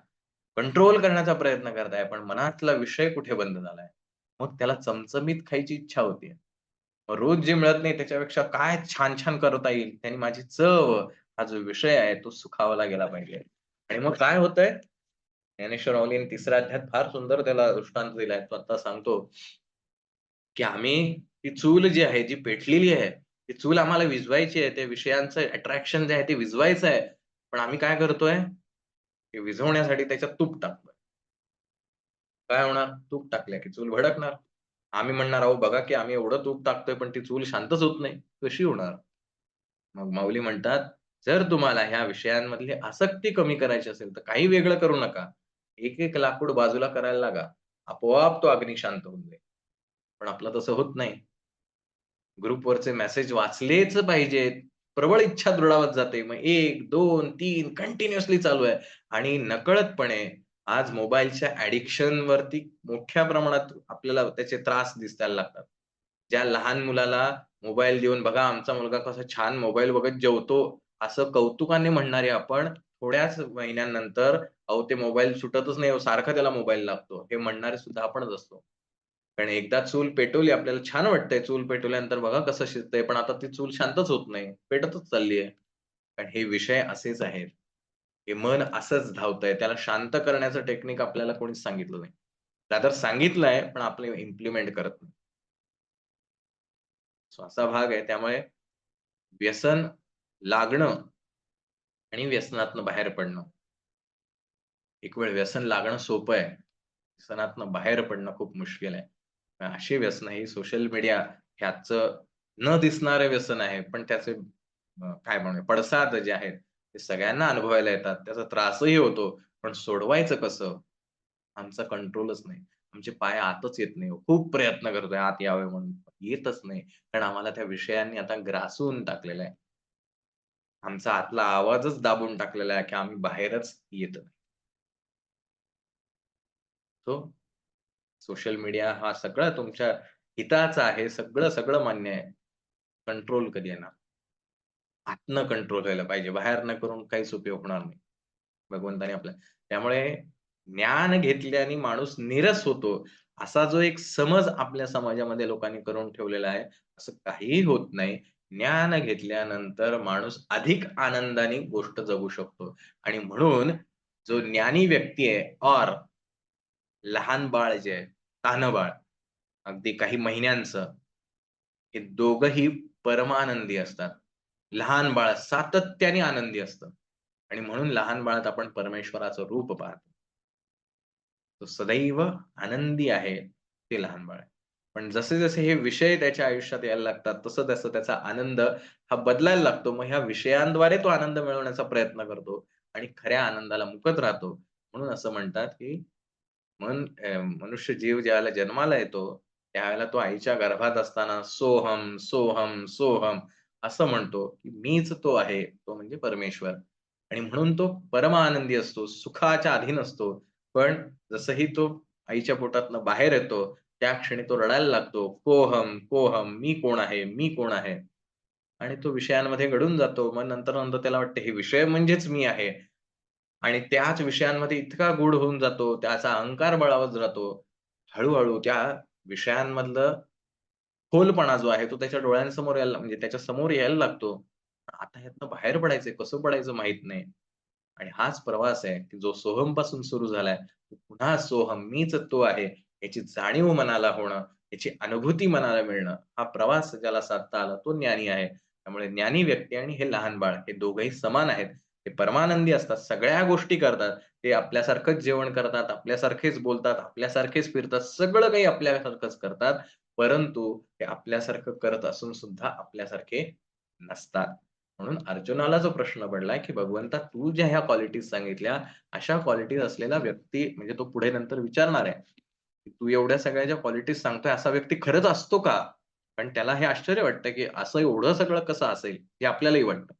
कंट्रोल करण्याचा प्रयत्न करताय, पण मनातला विषय कुठे बंद झालाय. मग त्याला चमचमीत खायची इच्छा होतीये. मग रोज जे मिळत नाही त्याच्यापेक्षा काय छान-छान करता येईल, त्यानी माझी चव, हा जो विषय आहे तो सुखावला गेला पाहिजे. आणि मग काय होतंय? ज्ञानेश्वर माऊलींनी 3ऱ्या अध्यायात फार सुंदर त्याला दृष्टांत दिलाय. तो आता सांगतो, की आम्ही ती चूल जी आहे, जी पेटलेली आहे, ती चूल आम्हाला विझवायची आहे. त्या विषयांचं अट्रॅक्शन जे आहे ते विझवायचं आहे. पण आम्ही काय करतोय? ते विझवण्यासाठी त्याच्यात तूप टाकतोय. काय होणार? तूप टाकल्या की चूल भडकणार. आम्ही म्हणणार, "अहो बघा की आम्ही एवढं तूप टाकतोय, पण ती चूल शांतच होत नाही." कशी होणार? मग माऊली म्हणतात, "जर तुम्हाला ह्या विषयांमधली आसक्ती कमी करायची असेल, तर काही वेगळं करू नका. एक-एक लाकूड बाजूला करायला लागा. आपोआप तो अग्नी शांत होऊन जाईल." पण आपलं तसं होत नाही. ग्रुपवरचे मेसेज वाचलेच पाहिजेत. प्रबळ इच्छा दृढावत जाते. मग 1, 2, 3 कंटिन्युअसली चालू आहे आणि नकळतपणे आज मोबाईलच्या ॲडिक्शनवरती मोठ्या प्रमाणात आपल्याला त्याचे त्रास दिसायला लागतात. ज्या लहान मुलाला मोबाईल देऊन बघा आमचा मुलगा कसा छान मोबाईल बघत जेवतो, असं कौतुकाने म्हणणारे आपण थोड्याच महिन्यानंतर अहो ते मोबाईल सुटतच नाही हो, सारखा त्याला मोबाईल लागतो. हे म्हणणारे सुद्धा आपणच असतो. कारण एकदा चूल पेटवली आपल्याला छान वाटतंय चूल पेटवल्यानंतर बघा कसं शिजतंय, पण आता ती चूल शांतच होत नाही. पेटतच चालली आहे. कारण हे विषय असेच आहेत. हे मन असंच धावतंय. त्याला शांत करण्याचं टेक्निक आपल्याला कोणीच सांगितलं नाही. रादर सांगितलंय, पण आपले इम्प्लिमेंट करत नाही. सो असा भाग आहे. त्यामुळे व्यसन लागणं आणि व्यसनातनं बाहेर पडणं. एक वेळ व्यसन लागणं सोपं आहे. व्यसनातनं बाहेर पडणं खूप मुश्किल आहे. अशी व्यसनं ही सोशल मीडिया ह्याचं न दिसणारं व्यसन आहे. पण त्याचे काय म्हणूया पडसाद जे आहेत, ते सगळ्यांना अनुभवायला येतात. त्याचा त्रासही होतो. पण सोडवायचं कसं? आमचा कंट्रोलच नाही. आमचे पाय आतच येत नाही हो. खूप प्रयत्न करतोय आत यावे म्हणून. येतच नाही. कारण आम्हाला त्या विषयांनी आता ग्रासून टाकलेलं आहे. आमचा आतला आवाजच दाबून टाकलेला आहे, की आम्ही बाहेरच येत नाही. सो सोशल मीडिया हा सगळं तुमच्या हिताचा आहे. सगळं मान्य आहे. कंट्रोल कधी येणार? आतनं कंट्रोल व्हायला पाहिजे. बाहेरनं करून काहीच उपयोग होणार नाही. भगवंताने आपल्या त्यामुळे ज्ञान घेतल्याने माणूस नीरस होतो. असा जो एक समज आपल्या समाजामध्ये लोकांनी करून ठेवलेला आहे, असं काहीही होत नाही. ज्ञान घेतल्यानंतर माणूस अधिक आनंदाने गोष्ट जगू शकतो आणि म्हणून जो ज्ञानी व्यक्ती आहे और लहान बाळ जे आहे, तान्हं बाळ, अगदी काही महिन्यांचं, हे दोघंही परमानंदी असतात. लहान बाळ सातत्याने आनंदी असतं आणि म्हणून लहान बाळात आपण परमेश्वराचं रूप पाहतो. तो सदैव आनंदी आहे, ते लहान बाळ आहे. पण जसे-जसे हे विषय त्याच्या आयुष्यात यायला लागतात, तसं-तसं त्याचा आनंद हा बदलायला लागतो. मग ह्या विषयांद्वारे तो आनंद मिळवण्याचा प्रयत्न करतो आणि खऱ्या आनंदाला मुकत राहतो. म्हणून असं म्हणतात, की मनुष्य जीव ज्यावेळेला जन्माला येतो, त्यावेळेला तो आईच्या गर्भात असताना सोहम, सोहम, सोहम असं म्हणतो, की मीच तो आहे, तो म्हणजे परमेश्वर. आणि म्हणून तो परमआनंदी असतो, सुखाच्या अधीन असतो. पण जसंही तो आईच्या पोटातनं बाहेर येतो, त्या क्षणी तो रडायला लागतो. कोहम, कोहम, मी कोण आहे? मी कोण आहे? आणि तो विषयांमध्ये गढून जातो. मग नंतर-नंतर त्याला वाटतं हे विषय म्हणजेच मी आहे. आणि त्याच विषयांमध्ये इतका गूढ होऊन जातो, त्याचा अहंकार बळावत राहतो. हळू-हळू त्या विषयांमधलं खोलपणा जो आहे, तो त्याच्या डोळ्यांसमोर यायला म्हणजे त्याच्या समोर यायला लागतो. आता ह्यातनं बाहेर पडायचंय, कसं पडायचं माहीत नाही. आणि हाच प्रवास आहे, की जो सोहमपासून सुरू झालाय, तो पुन्हा सोहम मीच तो आहे, याची जाणीव मनाला होणं, याची अनुभूती मनाला मिळणं, हा प्रवास ज्याला साधता आला तो ज्ञानी आहे. त्यामुळे ज्ञानी व्यक्ती आणि हे लहान बाळ हे दोघंही समान आहेत. ते परमानंदी असतात, सगळ्या गोष्टी करतात. ते आपल्यासारखंच जेवण करतात, आपल्यासारखेच बोलतात, आपल्यासारखेच फिरतात, सगळं काही आपल्यासारखंच करतात. परंतु ते आपल्यासारखं करत असून सुद्धा आपल्यासारखे नसतात. म्हणून अर्जुनाला जो प्रश्न पडलाय, की भगवंता तू ज्या ह्या क्वालिटीज सांगितल्या, अशा क्वालिटीज असलेला व्यक्ती म्हणजे तो पुढे नंतर विचारणार आहे, की तू एवढ्या सगळ्या ज्या क्वालिटीज सांगतोय असा व्यक्ती खरंच असतो का? पण त्याला हे आश्चर्य वाटतं, की असं एवढं सगळं कसं असेल? हे आपल्यालाही वाटतं.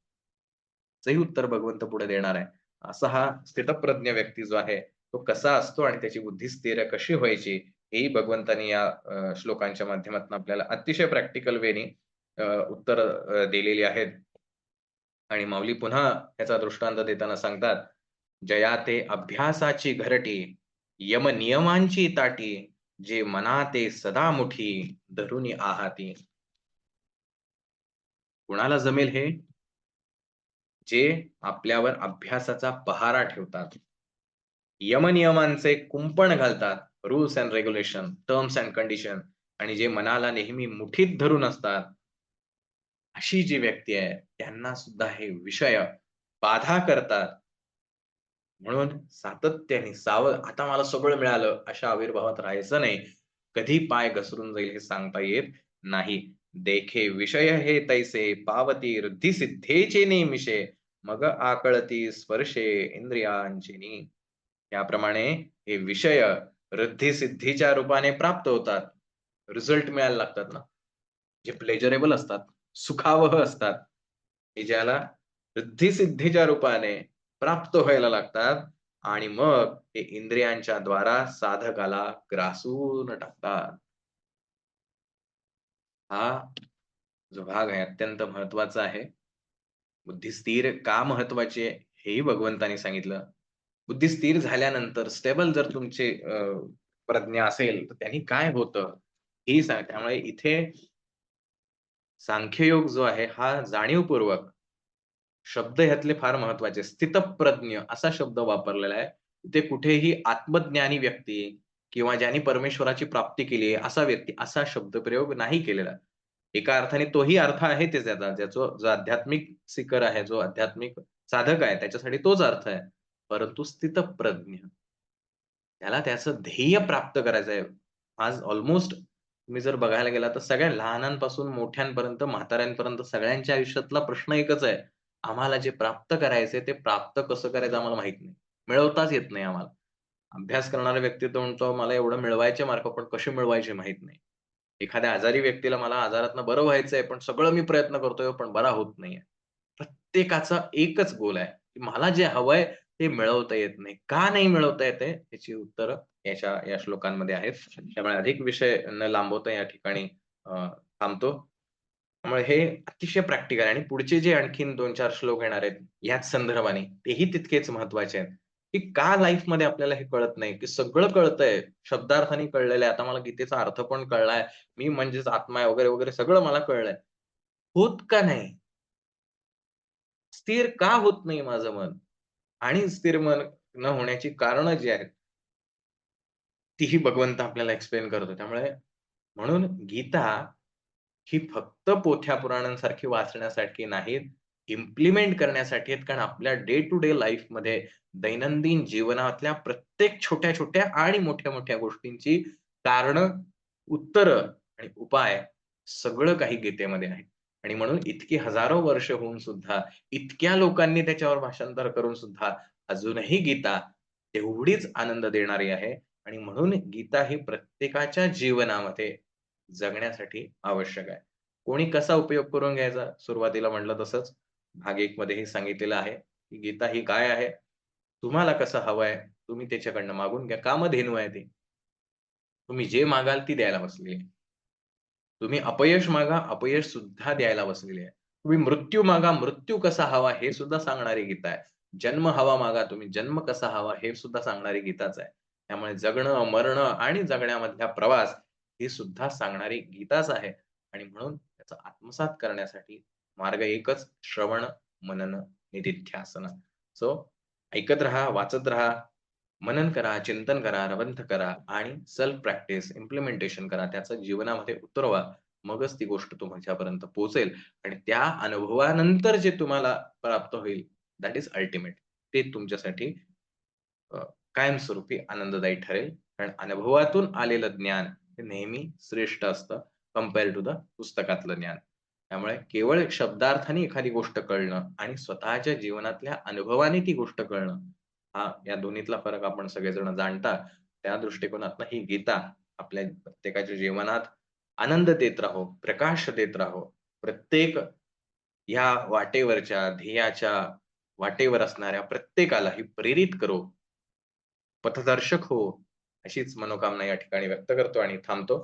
याचंही उत्तर भगवंत पुढे देणार आहे. असा हा स्थितप्रज्ञ व्यक्ती जो आहे, तो कसा असतो आणि त्याची बुद्धी स्थिर कशी व्हायची, हेही भगवंतांनी या श्लोकांच्या माध्यमातून आपल्याला अतिशय प्रॅक्टिकल वेनी उत्तर दिलेली आहेत. आणि माऊली पुन्हा याचा दृष्टांत देताना सांगतात, "जया ते अभ्यासाची घरटी, यम नियमांची ताटी, जे मना ते सदा मुठी, धरुनी आहाती." कुणाला जमेल हे? जे आपल्यावर अभ्यासाचा पहारा ठेवतात. यम-नियमांचे कुंपण घालतात. Rules end regulation, terms end condition आणि जे मनाला नेहमी मुठीत धरून असतात. अशी जी व्यक्ती आहे, त्यांना सुद्धा हे विषय बाधा करतात. म्हणून सातत्याने आता मला सगळं मिळालं अशा आविर्भावात राहायचं नाही. कधी पाय घसरून जाईल हे सांगता येत नाही. देखे विषय हे तैसे पावती रिद्धी सिद्धेचे नेमिषे मग आकळती स्पर्शे इंद्रियांचिनी. त्याप्रमाणे हे विषय रिद्धी सिद्धीच्या रूपाने प्राप्त होतात. रिझल्ट मिळायला लागतात ना. जे प्लेजरेबल असतात, सुखावह असतात. की ज्याला रिद्धी-सिद्धीच्या रूपाने प्राप्त व्हायला लागतात आणि मग ते इंद्रियांच्या द्वारा साधकाला ग्रासून टाकतात. हा जो भाग आहे अत्यंत महत्त्वाचा आहे. बुद्धी स्थिर का महत्त्वाची आहे, हेही भगवंतांनी सांगितलं. बुद्धी स्थिर झाल्यानंतर स्टेबल जर तुमची प्रज्ञा असेल, तर त्यांनी काय होतं? हेही त्यामुळे इथे सांख्ययोग जो आहे, हा जाणीवपूर्वक शब्द ह्यातले फार महत्त्वाचे. स्थितप्रज्ञ असा शब्द वापरलेला आहे. ते कुठेही आत्मज्ञानी व्यक्ती किंवा ज्याने परमेश्वराची प्राप्ती केली आहे, असा व्यक्ती असा शब्दप्रयोग नाही केलेला. एका अर्थाने तोही अर्थ आहे ते त्याचा, जो आध्यात्मिक सीकर आहे, जो आध्यात्मिक साधक आहे, त्याच्यासाठी तोच अर्थ आहे. परंतु स्थितप्रज्ञ, त्याला त्याचं ध्येय प्राप्त करायचं आहे. आज ऑलमोस्ट तुम्ही जर बघायला गेलात तर सगळ्या लहानांपासून मोठ्यांपर्यंत, म्हाताऱ्यांपर्यंत सगळ्यांच्या आयुष्यातला प्रश्न एकच आहे. आम्हाला जे प्राप्त करायचंय ते प्राप्त कसं करायचं आम्हाला माहीत नाही. मिळवताच येत नाही आम्हाला. अभ्यास करणारा व्यक्ती तो म्हणतो, "मला एवढं मिळवायचे मार्क, पण कसे मिळवायचे माहीत नाही." एखाद्या आजारी व्यक्तीला, "मला आजारातनं बरं व्हायचंय, पण सगळं मी प्रयत्न करतोय, पण बरा होत नाहीये." प्रत्येकाचा एकच गोल आहे, की मला जे हवंय ते मिळवता येत नाही. का नाही मिळवता येत आहे? याची उत्तरं या श्लोकांमध्ये आहेत. त्यामुळे अधिक विषय न लांबवता या ठिकाणी थांबतो. त्यामुळे हे अतिशय प्रॅक्टिकल आहे आणि पुढचे जे आणखीन 2-4 श्लोक येणार आहेत, याच संदर्भाने तेही तितकेच महत्त्वाचे आहेत, की का लाईफमध्ये आपल्याला हे कळत नाही, की सगळं कळतंय, शब्दार्थाने कळलेलं आहे. आता मला गीतेचा अर्थ पण कळलाय. मी म्हणजेच आत्मा आहे वगैरे, वगैरे सगळं मला कळलंय. होत का नाही? स्थिर का होत नाही माझं मन? आणि स्थिर मन न होण्याची कारणं जी आहेत, तीही भगवंत आपल्याला एक्सप्लेन करतो. त्यामुळे म्हणून गीता ही फक्त पोथ्या-पुराणांसारखी वाचण्यासाठी नाहीत, इम्प्लिमेंट करण्यासाठी आहेत. कारण आपल्या डे टू डे लाईफमध्ये दैनंदिन जीवनातल्या प्रत्येक छोट्या-छोट्या आणि मोठ्या-मोठ्या गोष्टींची कारणं, उत्तरं आणि उपाय सगळं काही गीतेमध्ये आहे. आणि म्हणून इतकी हजारो वर्ष होऊन सुद्धा, इतक्या लोकांनी त्याच्यावर भाषांतर करून सुद्धा अजूनही गीता तेवढीच आनंद देणारी आहे आणि म्हणून गीता ही प्रत्येकाच्या जीवनामध्ये जगण्यासाठी आवश्यक आहे. कोणी कसा उपयोग करून घ्यायचा? सुरुवातीला म्हटलं तसंच भाग 1 मध्येही सांगितलेलं आहे, की गीता ही काय आहे? तुम्हाला कसं हवंय? तुम्ही त्याच्याकडनं मागून घ्या. कामधेनू आहे ती. तुम्ही जे मागाल ती द्यायला बसलेली आहे. तुम्ही अपयश मागा, अपयश सुद्धा द्यायला बसलेली आहे. तुम्ही मृत्यू मागा, मृत्यू कसा हवा हे सुद्धा सांगणारी गीता आहे. जन्म हवा मागा तुम्ही, जन्म कसा हवा हे सुद्धा सांगणारी गीताच आहे. त्यामुळे जगणं, मरणं आणि जगण्यामधला प्रवास हे सुद्धा सांगणारी गीताच आहे आणि म्हणून त्याचा आत्मसात करण्यासाठी मार्ग एकच श्रवण, मनन, निधिध्यासन. सो ऐकत राहा, वाचत राहा, मनन करा, चिंतन करा, रवंथ करा आणि सेल्फ प्रॅक्टिस, इम्प्लिमेंटेशन करा. त्याचं जीवनामध्ये उतरवा. मगच ती गोष्ट तुमच्यापर्यंत पोहोचेल आणि त्या अनुभवानंतर जे तुम्हाला प्राप्त होईल, दॅट इस अल्टिमेट. ते तुमच्यासाठी अ, कायमस्वरूपी आनंददायी ठरेल. कारण अनुभवातून आलेलं ज्ञान हे नेहमी श्रेष्ठ असतं कंपेअर टू द पुस्तकातलं ज्ञान. त्यामुळे केवळ शब्दार्थाने एखादी गोष्ट कळणं आणि स्वतःच्या जीवनातल्या अनुभवाने ती गोष्ट कळणं, हा या दोन्हीतला फरक आपण सगळेजण जाणता. त्या दृष्टिकोनातनं ही गीता आपल्या प्रत्येकाच्या जीवनात आनंद देत राहो, प्रकाश देत राहो. प्रत्येक ह्या वाटेवरच्या, ध्येयाच्या वाटेवर असणाऱ्या प्रत्येकाला ही प्रेरित करो. पथदर्शक हो, अशीच मनोकामना या ठिकाणी व्यक्त करतो आणि थांबतो.